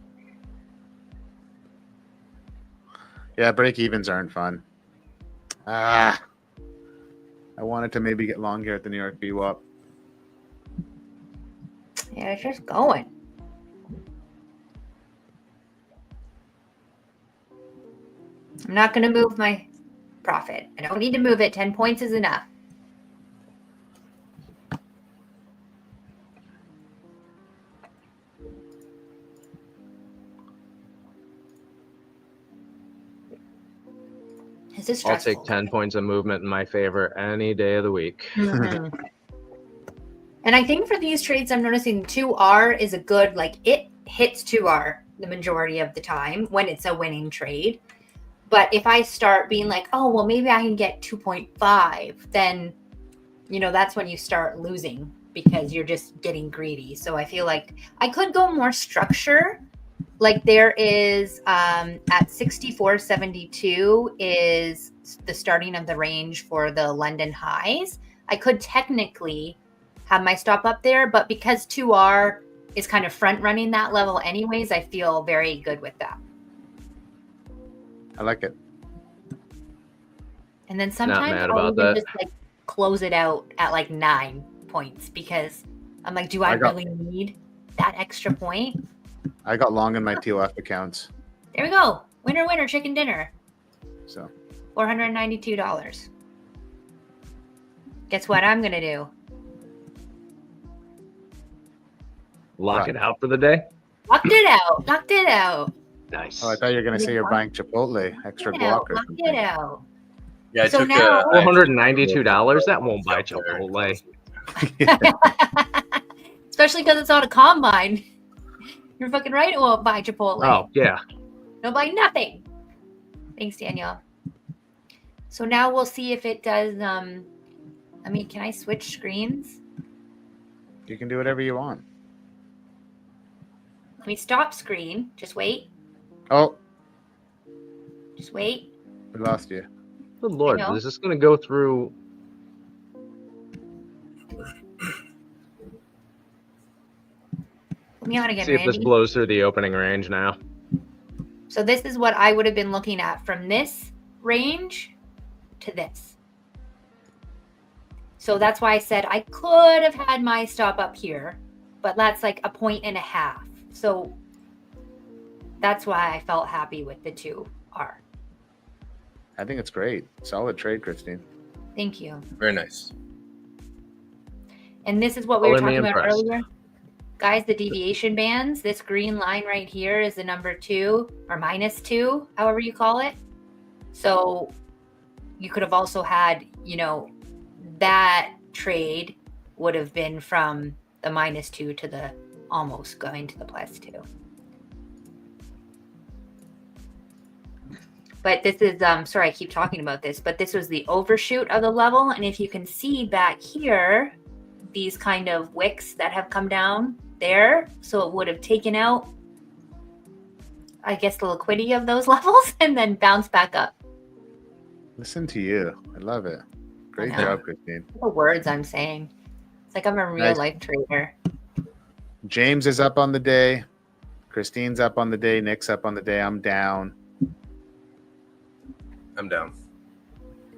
yeah, break evens aren't fun. I wanted to maybe get long here at the New York VWAP. Yeah, it's just going. I'm not going to move my profit. I don't need to move it. 10 points is enough. Is this I'll stressful? take 10 points of movement in my favor any day of the week. Mhm. And I think for these trades, I'm noticing 2R is a good, like it hits 2R the majority of the time when it's a winning trade. But if I start being like, oh, well, maybe I can get 2.5, then, that's when you start losing because you're just getting greedy. So I feel like I could go more structure. Like there is at 64.72 is the starting of the range for the London highs. I could technically have my stop up there, but because 2R is kind of front running that level anyways, I feel very good with that. I like it. And then sometimes mad I'll about even that. just like close it out at like 9 points because I'm like, do I really need that extra point? I got long in my TOF accounts. There we go. Winner, winner, chicken dinner. So $492. Guess what I'm going to do? Lock it out for the day. Knocked it out. Knocked it out. Nice. Oh, I thought you were going to say you're buying Chipotle, extra guac or Knock something. it out. Yeah, I So took now- $492? That won't buy Chipotle. Especially because it's on a combine. You're fucking right. It won't buy Chipotle. Oh, yeah. It'll buy nothing. Thanks, Daniel. So now we'll see if it does. Can I switch screens? You can do whatever you want. Let me stop screen. Just wait. Oh, Just wait. we lost you. Good Lord. know. Is this going to go through? Put me on again, See if this Randy. blows through the opening range now. So this is what I would have been looking at from this range to this. So that's why I said I could have had my stop up here, but that's like 1.5 points. So that's why I felt happy with the 2R. I think it's great. Solid trade, Christine. Thank you. Very nice. And this is what we were Color me talking about impressed. earlier. Guys, the deviation bands, this green line right here is the number 2 or -2, however you call it. So you could have also had, that trade would have been from the -2 to the almost going to the +2. But this is, sorry, I keep talking about this, but this was the overshoot of the level. And if you can see back here, these kind of wicks that have come down there. So it would have taken out, I guess, the liquidity of those levels and then bounced back up. Listen to you. I love it. Great I know. job, Christine. The words I'm saying. It's like I'm a real Nice. life trader. James is up on the day. Christine's up on the day. Nick's up on the day. I'm down. I'm down.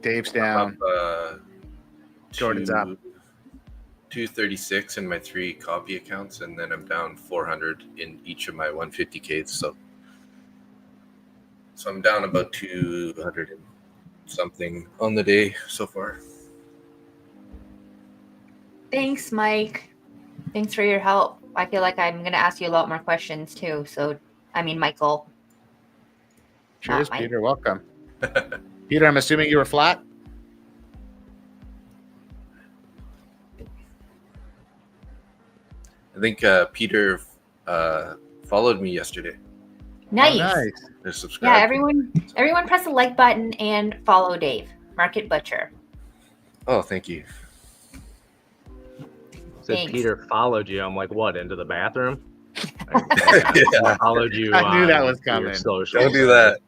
Dave's down. Up, Jordan's up. 236 in my 3 copy accounts, and then I'm down 400 in each of my 150Ks. So I'm down about 200 and something on the day so far. Thanks, Mike. Thanks for your help. I feel like I'm going to ask you a lot more questions too. So, Michael. Cheers, Mike. Peter. Welcome. Peter, I'm assuming you were flat? I think Peter followed me yesterday. Nice. Oh, nice. They're subscribed. Yeah, everyone press the like button and follow Dave, Market Butcher. Oh, thank you. Said Thanks. Peter followed you. I'm like, what, into the bathroom? Yeah. I followed you. I knew that on was your coming. socials. Don't do that.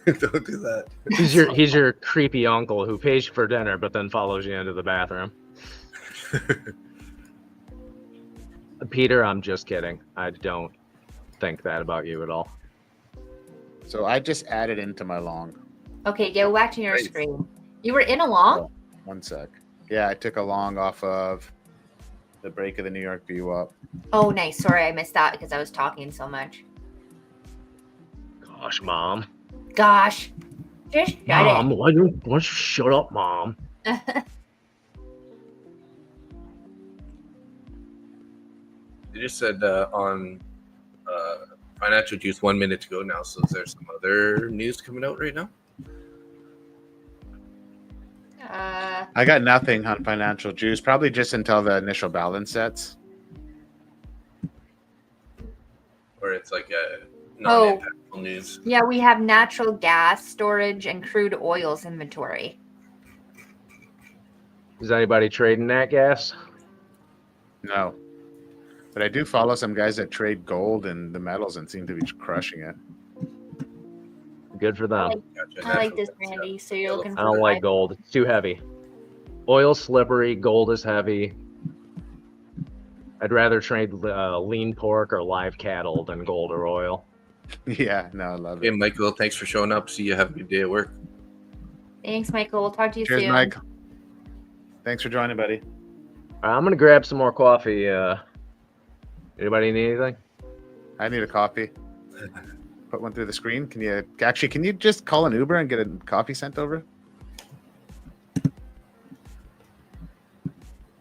Don't do that. He's your creepy uncle who pays you for dinner, but then follows you into the bathroom. Peter, I'm just kidding. I don't think that about you at all. So I just added into my long. Okay, go back to your Nice. screen. You were in a long? 1 sec. Yeah, I took a long off of the break of the New York VWAP. Oh, nice. Sorry, I missed that because I was talking so much. Gosh, Mom. Gosh. Just shut Mom, why don't you shut up, Mom? it. They just said on Financial Juice 1 minute to go now. So is there some other news coming out right now? I got nothing on Financial Juice, probably just until the initial balance sets. Or it's like a non-impactful news? Yeah, we have natural gas storage and crude oils inventory. Is anybody trading that gas? No. But I do follow some guys that trade gold and the metals and seem to be crushing it. Good for them. Gotcha. I like Natural this, gas, yeah. Randy. So you're looking I for don't like gold. It's too heavy. Oil's slippery. Gold is heavy. I'd rather trade lean pork or live cattle than gold or oil. Yeah, no, I love Hey, it. Michael, thanks for showing up. See you. Have a good day at work. Thanks, Michael. We'll talk to you Cheers, soon. Mike. Thanks for joining, buddy. I'm going to grab some more coffee. Anybody need anything? I need a coffee. Put one through the screen. Can you just call an Uber and get a coffee sent over?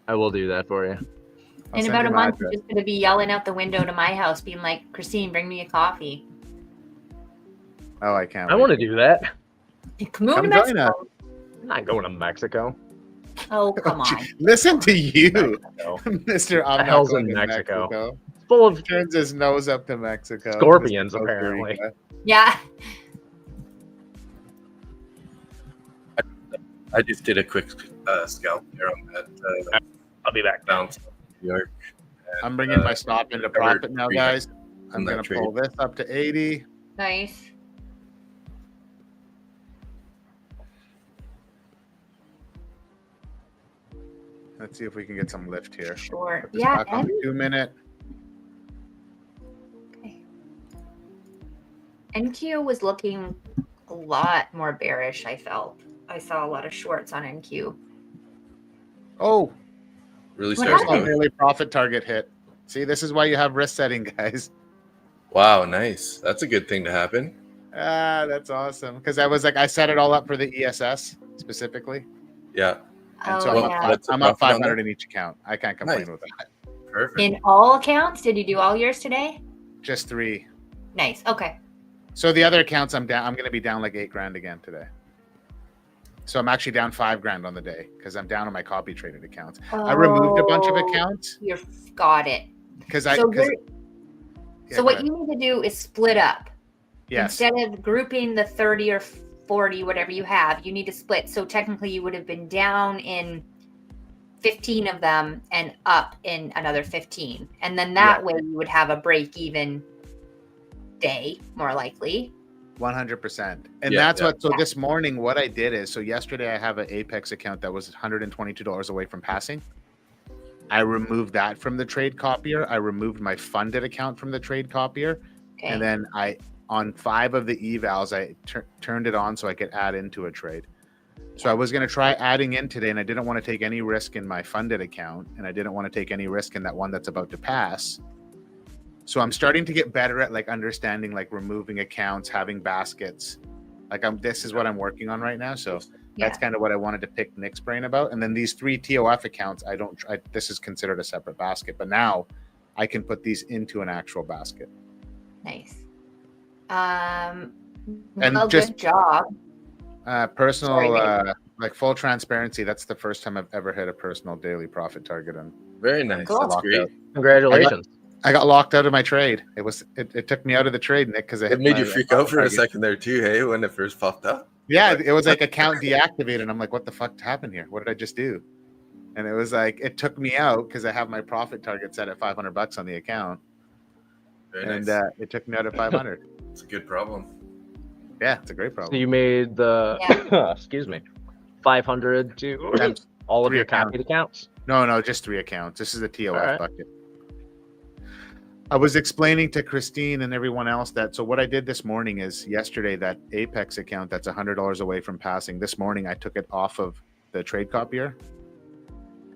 I will do that for you. I'll In send about you a my month, you're address. just going to be yelling out the window to my house, being like, Christine, bring me a coffee. Oh, I can't. I wait. want to do that. Come on to Come join Mexico. I'm not going to Mexico. Oh, come on. Listen to you, Mexico. Mister. I'm The not hell's going in to Mexico? Mexico. Full of Turns his nose up to Mexico. Scorpions, Mr. Costa apparently. Rica. Yeah. I just did a quick scalp here on that I'll be back. bounce New York. I'm bringing my stop into profit now, guys. I'm in that going to pull this up to 80. Nice. Let's see if we can get some lift here. Sure. Put the Yeah. stock on the 2-minute. Okay. NQ was looking a lot more bearish, I felt. I saw a lot of shorts on NQ. Oh, Really What starts happened? going. daily profit target hit. See, this is why you have risk setting, guys. Wow, nice. That's a good thing to happen. Ah, that's awesome. Because I was like, I set it all up for the ESS specifically. Yeah, And so Oh, I'm, yeah. up, What's the I'm up profit on 500 that? in each account. I can't complain Nice. with that. perfect. In all accounts? Did you do all yours today? Just 3. Nice. Okay. So the other accounts I'm down. I'm going to be down like $8,000 again today. So I'm actually down $5,000 on the day because I'm down on my copy traded accounts. I removed a bunch of accounts You got it. because So, what you need to do is split up. Yes. Instead of grouping the 30 or 40, whatever you have, you need to split. So technically you would have been down in 15 of them and up in another 15. And then that way you would have a break even day, more likely. 100%. And Yeah, that's yeah. what, so this morning, what I did is, so yesterday I have an Apex account that was $122 away from passing. I removed that from the trade copier. I removed my funded account from the trade copier. Okay. And then on 5 of the evals, I turned it on so I could add into a trade. So I was going to try adding in today, and I didn't want to take any risk in my funded account, and I didn't want to take any risk in that one that's about to pass. So I'm starting to get better at like understanding, like removing accounts, having baskets. Like this is what I'm working on right now. So that's kind of what I wanted to pick Nick's brain about. And then these 3 TOF accounts, this is considered a separate basket, but now I can put these into an actual basket. Nice. And Well, just- good job. Personal, Sorry, like full transparency. That's the first time I've ever hit a personal daily profit target. And Very nice. Cool. That's great. Congratulations. I got locked out of my trade. It took me out of the trade, Nick, because It made you freak out for a second there too, hey, when it first popped up. Yeah, it was like account deactivated. I'm like, what the fuck happened here? What did I just do? And it was like, it took me out because I have my profit target set at $500 on the account. Very And nice. it took me out at 500. It's a good problem. Yeah, it's a great So problem. you made the excuse me, 500 to Times all of 3 your accounts. copied accounts. No, just 3 accounts. This is a TOF All right. bucket. I was explaining to Christine and everyone else that, so what I did this morning is yesterday, that Apex account that's $100 away from passing, this morning I took it off of the trade copier.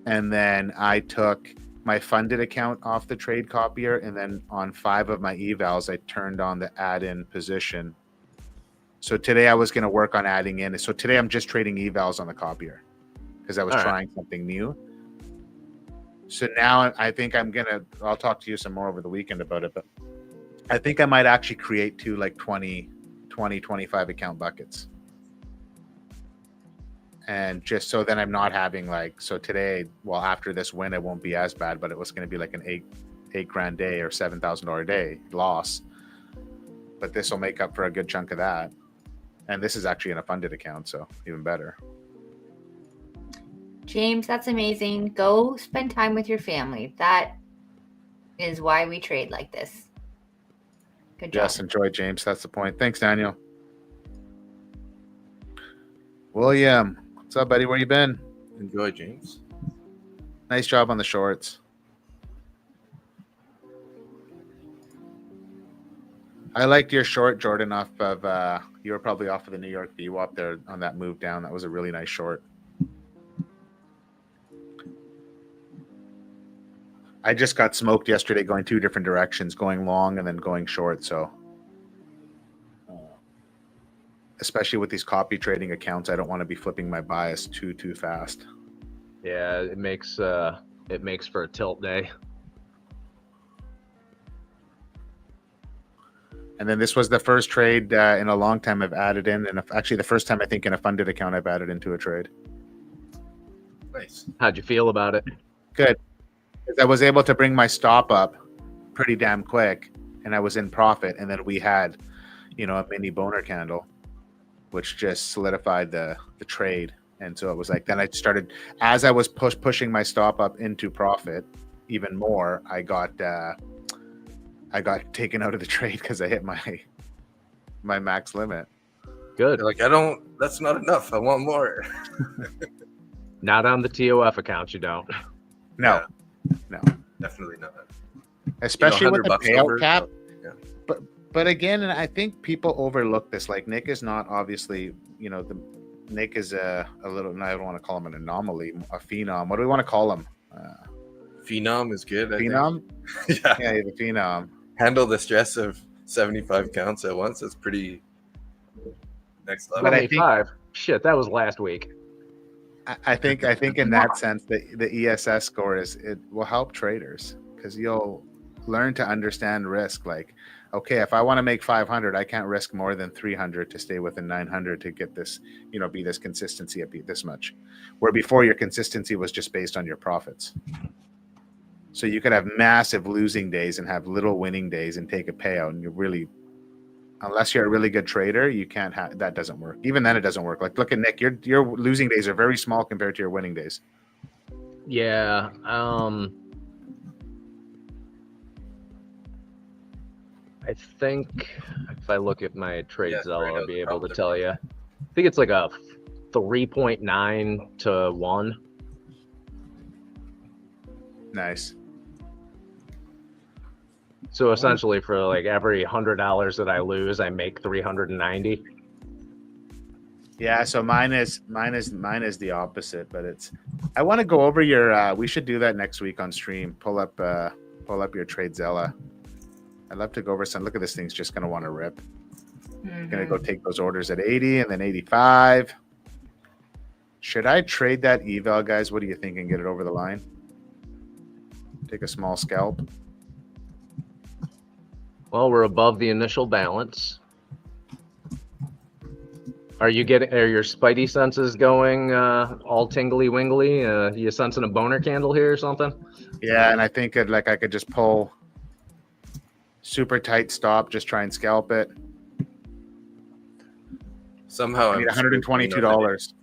And then I took my funded account off the trade copier. And then on 5 of my evals, I turned on the add in position. So today I was going to work on adding in. So today I'm just trading evals on the copier because I was All right. trying something new. So now I think I'll talk to you some more over the weekend about it, but I think I might actually create 2 like 25 account buckets. And just so then I'm not having so today, well, after this win, it won't be as bad, but it was going to be like an $8,000 day or $7,000 day loss. But this will make up for a good chunk of that. And this is actually in a funded account, so even better. James, that's amazing. Go spend time with your family. That is why we trade like this. Good job. Yes, enjoy, James. That's the point. Thanks, Daniel. William, what's up, buddy? Where you been? Enjoy, James. Nice job on the shorts. I liked your short, Jordan, off of you were probably off of the New York VWAP there on that move down. That was a really nice short. I just got smoked yesterday going 2 different directions, going long and then going short. So especially with these copy trading accounts, I don't want to be flipping my bias too fast. Yeah, it makes for a tilt day. And then this was the first trade in a long time I've added in, and actually the first time I think in a funded account I've added into a trade. Nice. How'd you feel about it? Good. 'Cause I was able to bring my stop up pretty damn quick, and I was in profit. And then we had, a mini boner candle, which just solidified the trade. And so it was like, then I started, as I was pushing my stop up into profit even more, I got taken out of the trade because I hit my max limit. Good. You're like, that's not enough. I want more. Not on the TOF account, you don't. No, Yeah. no, Definitely not. especially with the $100 payout over, cap. yeah. But again, and I think people overlook this. Like Nick is not obviously, Nick is a little. I don't want to call him an anomaly, a phenom. What do we want to call him? Phenom is good. Phenom. I think. Yeah. Yeah, the phenom. Handle the stress of 75 counts at once. That's pretty next level. But I think- 75. Shit, that was last week. I think in that sense, the ESS score it will help traders because you'll learn to understand risk. Like, okay, if I want to make 500, I can't risk more than 300 to stay within 900 to get this, be this consistency at this much. Where before your consistency was just based on your profits. So you could have massive losing days and have little winning days and take a payout, and you're really, unless you're a really good trader, you can't have that. Doesn't work. Even then, it doesn't work. Like, look at Nick. Your losing days are very small compared to your winning days. Yeah. I think if I look at my trade Yeah, Zella, right I'll out be the able to front. tell you. I think it's like a 3.9 to 1. Nice. So essentially, for like every $100 that I lose, I make 390. Yeah. So mine is the opposite, but I want to go over your. We should do that next week on stream. Pull up your trade Zella. I'd love to go over some. Look at this thing's just gonna want to rip. Gonna go take those orders at 80 and then 85. Should I trade that eval, guys? What do you think, and get it over the line? Take a small scalp. Well, we're above the initial balance. Are your spidey senses going all tingly wingly? You sensing a boner candle here or something? Yeah, and I think I could just pull super tight stop, just try and scalp it. Somehow I need I'm screwed $122.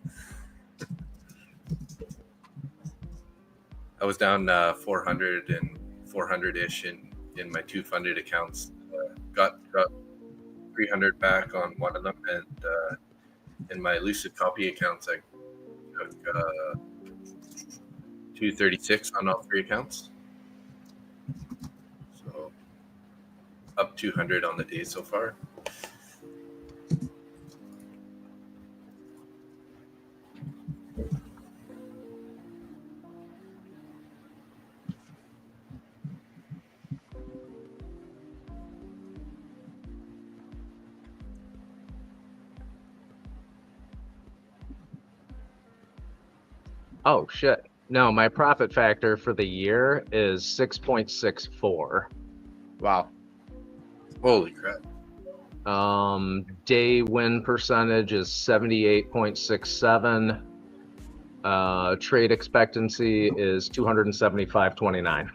I was down 400 and 400-ish in my two funded accounts. Got 300 back on one of them, and in my Lucid Copy accounts, I took 236 on all three accounts. So up 200 on the day so far. Oh shit! No, my profit factor for the year is 6.64. Wow. Holy crap. Day win percentage is 78.67. Trade expectancy is 275.29.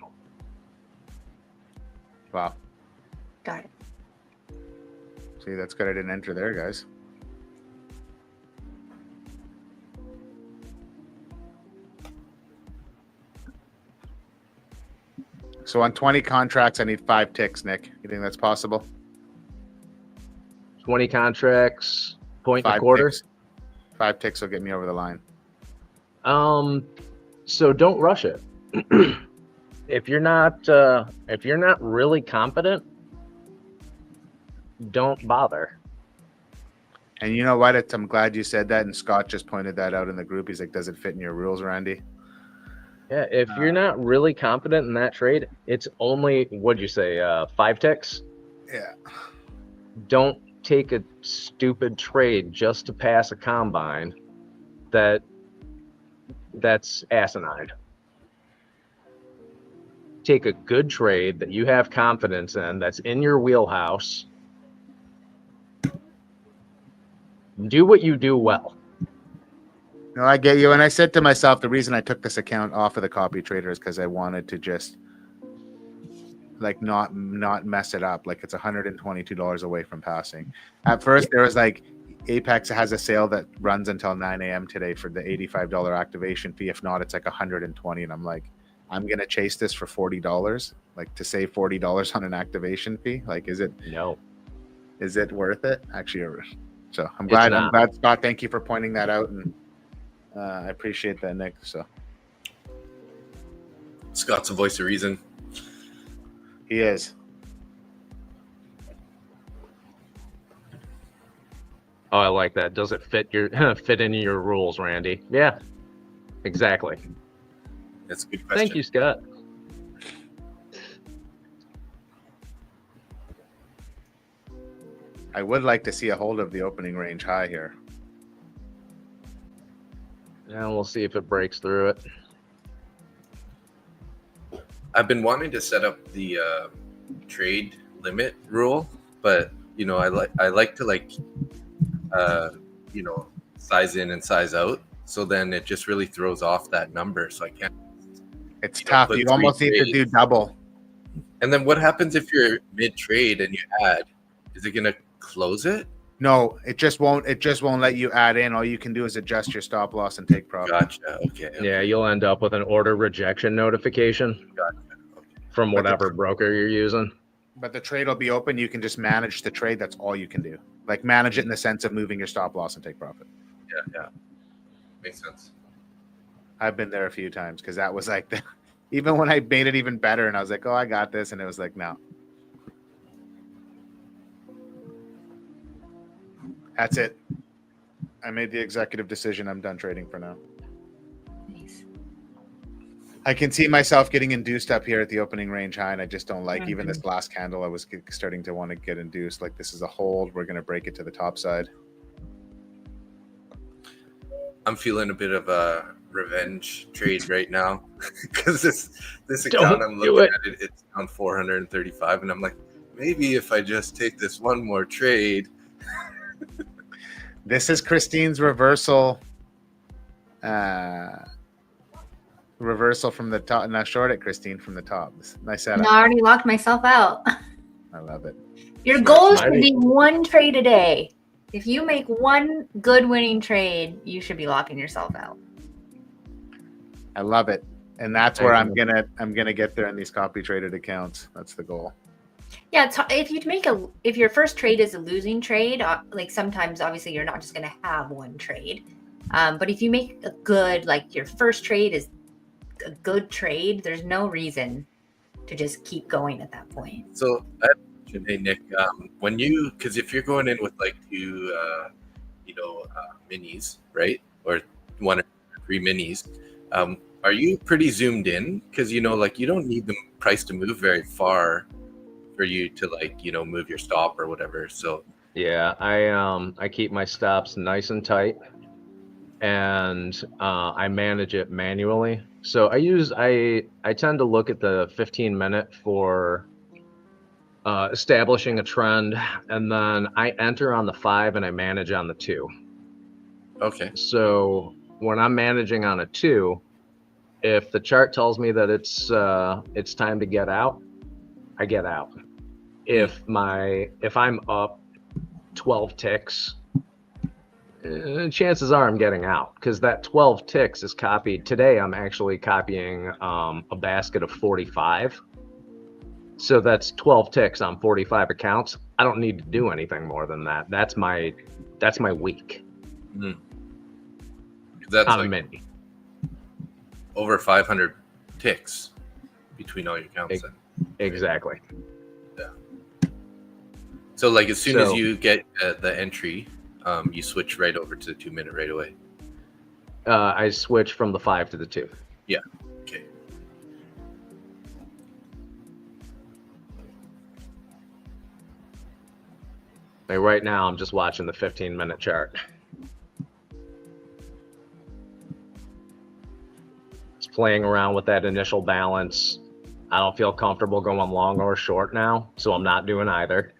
Wow. Got it. See, that's good. I didn't enter there, guys. So on 20 contracts, I need 5 ticks, Nick. You think that's possible? 20 contracts, point and a 5 quarter. ticks. 5 ticks will get me over the line. So don't rush it. If you're not really confident, don't bother. And you know what? I'm glad you said that. And Scott just pointed that out in the group. He's like, does it fit in your rules, Randy? Yeah, if you're not really confident in that trade, it's only, what'd you say, 5 ticks? Yeah. Don't take a stupid trade just to pass a combine. That's asinine. Take a good trade that you have confidence in, that's in your wheelhouse, Do what you do well. No, I get you. And I said to myself, the reason I took this account off of the copy trader is because I wanted to just like not mess it up. Like it's $122 away from passing. At first, there was like Apex has a sale that runs until 9 a.m. today for the $85 activation fee. If not, it's like $120. And I'm like, I'm gonna chase this for $40, like to save $40 on an activation fee. Like, is it worth it? Actually, so I'm glad. Scott. Thank you for pointing that out, and I appreciate that, Nick. So Scott's a voice of reason. He is. Oh, I like that. Does it fit into your rules, Randy? Yeah, exactly. That's a good question. Thank you, Scott. I would like to see a hold of the opening range high here. Yeah, we'll see if it breaks through it. I've been wanting to set up the trade limit rule, but I like to size in and size out. So then it just really throws off that number. So I can't. It's tough. You almost need to do double. And then what happens if you're mid trade and you add? Is it going to close it? No, it just won't. It just won't let you add in. All you can do is adjust your stop loss and take profit. Gotcha. Okay. Yeah, you'll end up with an order rejection notification from whatever broker you're using. But the trade will be open. You can just manage the trade. That's all you can do. Like manage it in the sense of moving your stop loss and take profit. Yeah. Makes sense. I've been there a few times because that was like even when I made it even better and I was like, oh, I got this. And it was like, no. That's it. I made the executive decision. I'm done trading for now. Nice. I can see myself getting induced up here at the opening range high, and I just don't like even this last candle. I was starting to want to get induced. Like this is a hold. We're going to break it to the top side. I'm feeling a bit of a revenge trade right now because this account I'm looking at it's down 435, and I'm like, maybe if I just take this one more trade. This is Christine's reversal. Reversal from the top. Now short it, Christine, from the top. Nice setup. No, I already locked myself out. I love it. Your goal should be one trade a day. If you make one good winning trade, you should be locking yourself out. I love it. And that's where I'm gonna get there in these copy traded accounts. That's the goal. Yeah, if your first trade is a losing trade, like sometimes obviously you're not just going to have one trade. But if you make a good, like your first trade is a good trade, there's no reason to just keep going at that point. So I have a question, hey Nick, because if you're going in with like two, minis, right, or one or three minis, are you pretty zoomed in? Because you don't need the price to move very far for you to move your stop or whatever. So yeah, I keep my stops nice and tight, and I manage it manually. So I tend to look at the 15-minute for establishing a trend, and then I enter on the 5 and I manage on the 2. Okay. So when I'm managing on a 2, if the chart tells me that it's time to get out, I get out. If I'm up 12 ticks, chances are I'm getting out because that 12 ticks is copied. Today I'm actually copying a basket of 45. So that's 12 ticks on 45 accounts. I don't need to do anything more than that. That's my week. Mm-hmm. That's on a mini. Over 500 ticks between all your accounts. Exactly. Yeah. So as soon as you get the entry, you switch right over to the 2-minute right away. I switch from the 5 to the 2. Yeah. Okay. Like right now, I'm just watching the 15-minute chart. It's playing around with that initial balance. I don't feel comfortable going long or short now, so I'm not doing either.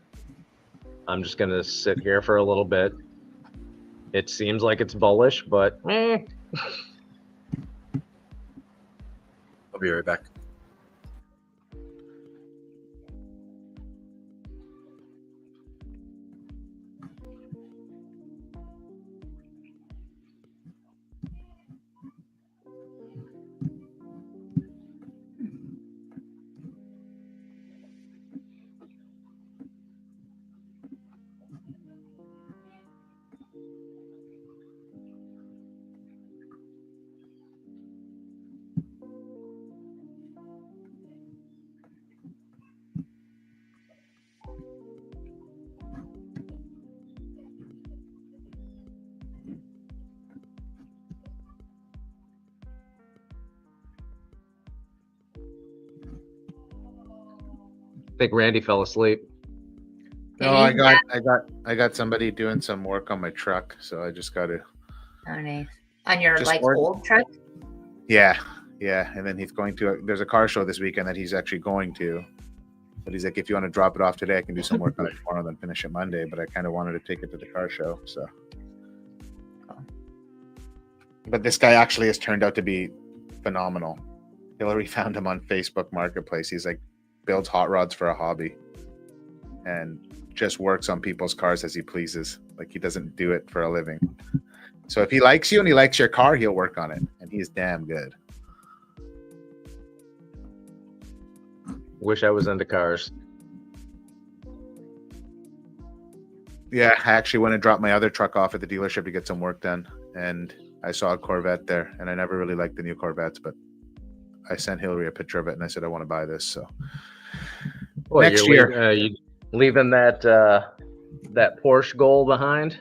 I'm just going to sit here for a little bit, It seems like it's bullish, but I'll be right back. I think Randy fell asleep. No, I got somebody doing some work on my truck, so I just got to. Oh, nice. On your Just like work. old truck? Yeah, and then he's going to. There's a car show this weekend that he's actually going to. But he's like, if you want to drop it off today, I can do some work on it tomorrow, then finish it Monday. But I kind of wanted to take it to the car show, so. But this guy actually has turned out to be phenomenal. Hillary found him on Facebook Marketplace. He's like, builds hot rods for a hobby, and just works on people's cars as he pleases. Like, he doesn't do it for a living. So if he likes you and he likes your car, he'll work on it, and he's damn good. Wish I was into cars. Yeah, I actually went and dropped my other truck off at the dealership to get some work done, and I saw a Corvette there, and I never really liked the new Corvettes, but I sent Hillary a picture of it, and I said, I want to buy this. So Well, next you're year, you leaving that that Porsche goal behind?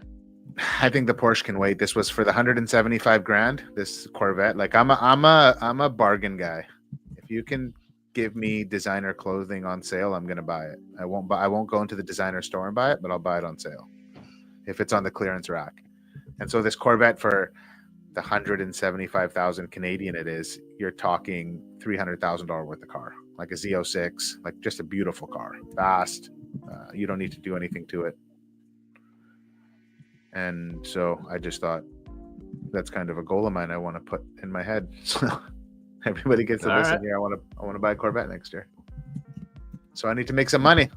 I think the Porsche can wait. This was for the 175 grand. This Corvette, like I'm a bargain guy. If you can give me designer clothing on sale, I'm gonna buy it. I won't go into the designer store and buy it, but I'll buy it on sale if it's on the clearance rack. And so this Corvette for the 175,000 Canadian, it is. You're talking $300,000 worth of car, like a Z06, like just a beautiful car, fast. You don't need to do anything to it. And so I just thought that's kind of a goal of mine I want to put in my head. So everybody gets to All listen right. here. I want to buy a Corvette next year. So I need to make some money.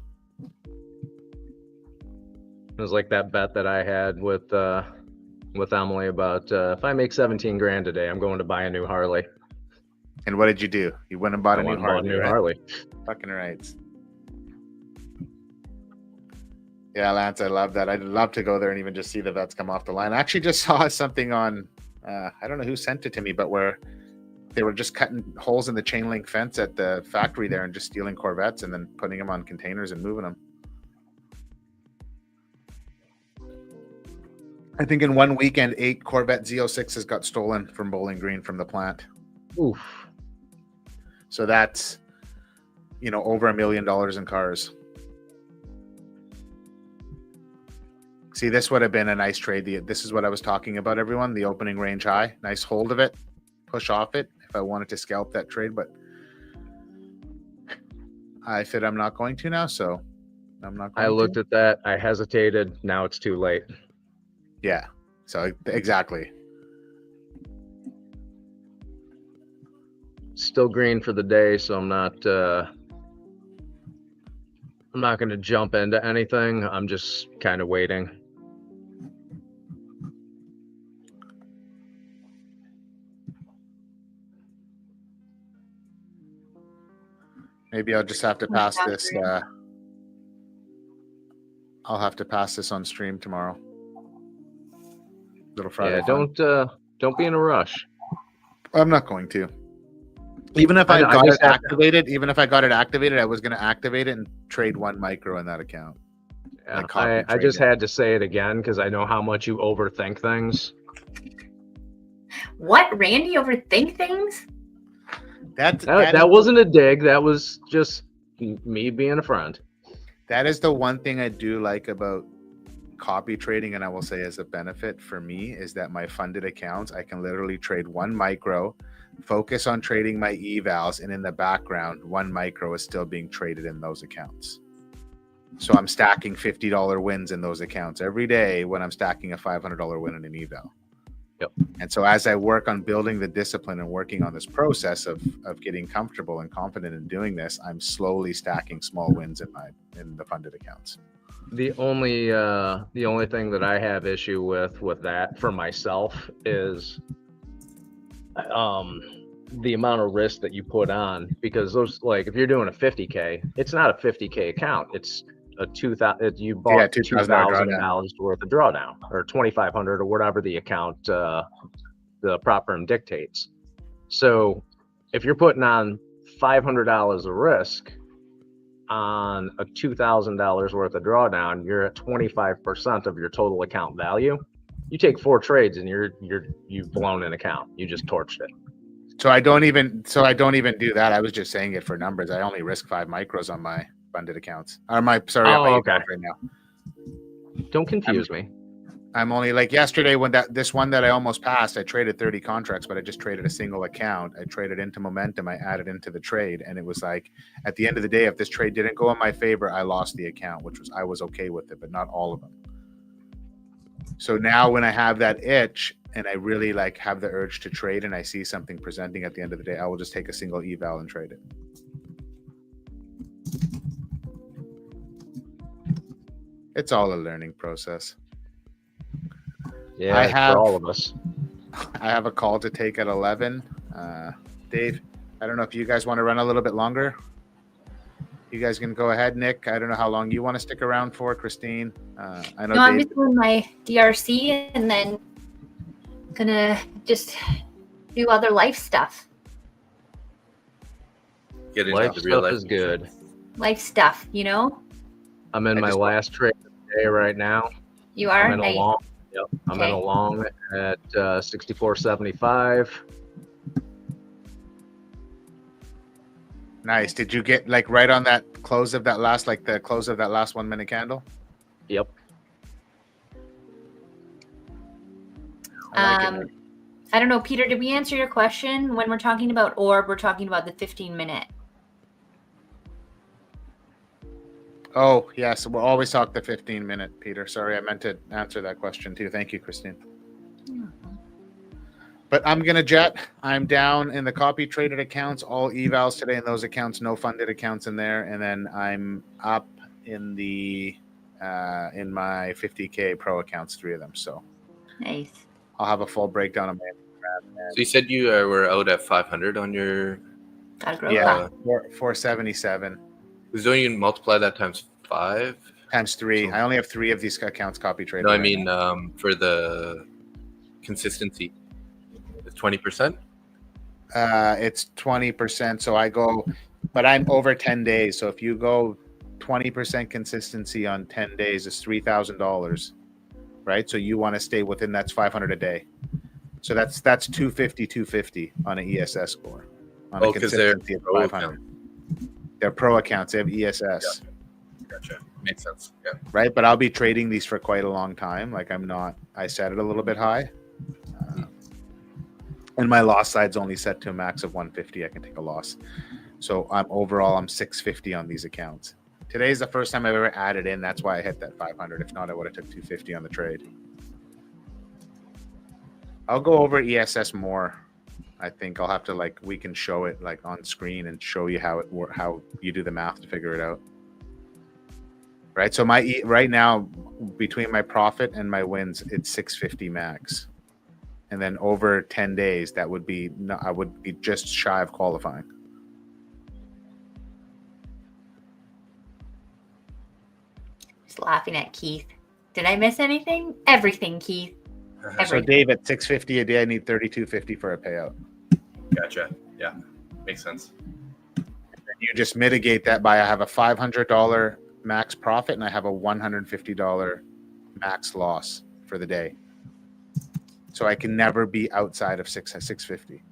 It was like that bet that I had with Emily about if I make 17 grand today, I'm going to buy a new Harley. And what did you do? You went and bought I a new went and bought Harley, a new right? Harley. Fucking right. Yeah, Lance, I love that. I'd love to go there and even just see the vets come off the line. I actually just saw something on, I don't know who sent it to me, but where they were just cutting holes in the chain link fence at the factory there and just stealing Corvettes and then putting them on containers and moving them. I think in one weekend, 8 Corvette Z06s got stolen from Bowling Green from the plant. Oof. So that's, over $1 million in cars. See, this would have been a nice trade. This is what I was talking about, everyone. The opening range high. Nice hold of it. Push off it if I wanted to scalp that trade. But I said I'm not going to now, so I'm not going I to. looked at that. I hesitated. Now it's too late. Yeah. So exactly. Still green for the day, so I'm not going to jump into anything. I'm just kind of waiting. Maybe I'll just have to pass this. I'll have to pass this on stream tomorrow. Little Friday. Yeah, don't be in a rush. I'm not going to. Even if I got it activated, I was going to activate it and trade 1 micro in that account. Yeah, Like copy I trade just it. had to say it again because I know how much you overthink things. What? Randy overthink things? That wasn't a dig. That was just me being a friend. That is the one thing I do like about copy trading, and I will say as a benefit for me is that my funded accounts, I can literally trade 1 micro, focus on trading my evals, and in the background, 1 micro is still being traded in those accounts. So I'm stacking $50 wins in those accounts every day when I'm stacking a $500 win in an eval. Yep. And so as I work on building the discipline and working on this process of getting comfortable and confident in doing this, I'm slowly stacking small wins in the funded accounts. The only thing that I have issue with that for myself is the amount of risk that you put on, because those, like, if you're doing a 50K, it's not a 50K account. It's a you bought $2,000 worth of drawdown, or 2,500, or whatever the account, the prop firm dictates. So if you're putting on $500 of risk on a $2,000 worth of drawdown, you're at 25% of your total account value. You take 4 trades and you've blown an account. You just torched it. So I don't even do that. I was just saying it for numbers. I only risk 5 micros on my funded accounts. Or my okay. Right now. Don't confuse me. I'm only, like, yesterday when this one that I almost passed, I traded 30 contracts, but I just traded a single account. I traded into momentum. I added into the trade, and it was like, at the end of the day, if this trade didn't go in my favor, I lost the account, I was okay with it, but not all of them. So now when I have that itch and I really like have the urge to trade and I see something presenting at the end of the day, I will just take a single eval and trade it. It's all a learning process. Yeah, for all of us. I have a call to take at 11. Dave, I don't know if you guys want to run a little bit longer. You guys can go ahead. Nick, I don't know how long you want to stick around for. Christine, I know. No, I'm just doing my DRC and then gonna just do other life stuff. Get into Life the real stuff life is good. Life stuff, you know? I'm in my last trade of the day right now. You are? I'm in Nice. a long. Yep. I'm in a long at 64.75. Nice. Did you get like right on that close of that last, like the close of that last 1 minute candle? Yep. I like it. I don't know, Peter, did we answer your question? When we're talking about orb, we're talking about the 15-minute. Oh, yes. We'll always talk the 15-minute, Peter. Sorry, I meant to answer that question too. Thank you, Christine. But I'm going to jet. I'm down in the copy traded accounts, all evals today in those accounts, no funded accounts in there. And then I'm up in the in my 50K pro accounts, 3 of them. So Nice. I'll have a full breakdown of my. So you said you were out at 500 on your. Gotta grow Yeah, up. 477 So don't you multiply that times 5? times 3. I only have 3 of these accounts copy traded. No, I right mean now. for the consistency, it's 20%. It's 20%. So I go, but I'm over 10 days. So if you go 20% consistency on 10 days, is $3,000, right? So you want to stay within, that's 500 a day. So that's 250 on an ESS score. On a Because they're consistency of pro 500. account. They're pro accounts. They have ESS. Gotcha. Makes sense. Yeah. Right. But I'll be trading these for quite a long time. Like I set it a little bit high. And my loss side's only set to a max of 150. I can take a loss. So I'm 650 on these accounts. Today's the first time I've ever added in. That's why I hit that 500. If not, I would have took 250 on the trade. I'll go over ESS more. I think I'll have to we can show it like on screen and show you how you do the math to figure it out. Right. So right now between my profit and my wins, it's 650 max. And then over 10 days, I would be just shy of qualifying. Just laughing at Keith. Did I miss anything? Everything, Keith. So Everything. Dave, at 650 a day, I need 3250 for a payout. Gotcha. Yeah. Makes sense. And you just mitigate that by I have a $500 max profit and I have a $150 max loss for the day. So I can never be outside of 650.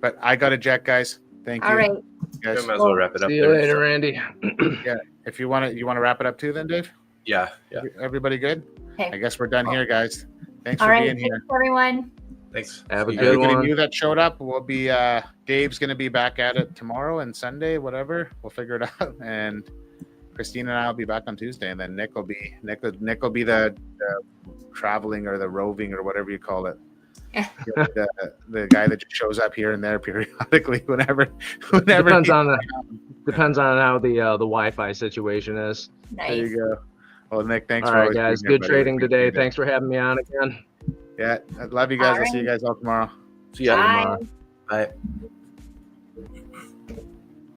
But I got to jet, guys. Thank you. All right. Guys. We might as well wrap it up. See you there, later, so. Randy. Yeah. If you want to wrap it up too, then Dave. Yeah. Everybody good? Okay. I guess we're done here, guys. Thanks All for right. being here. Thanks, everyone. Thanks. Have a See you good guys. Everybody one. new that showed up, we'll be Dave's gonna be back at it tomorrow and Sunday, whatever. We'll figure it out. And Christine and I will be back on Tuesday, and then Nick will be the traveling or the roving or whatever you call it. the guy that just shows up here and there periodically whenever Depends he- on how the Wi-Fi situation is. There Nice. you go. Well, Nick, thanks All for right, always guys. being here, Good buddy. trading We today. appreciate it. Thanks for having me on again. Yeah, I love you guys. All I'll see you guys all tomorrow. See ya. Bye. Bye.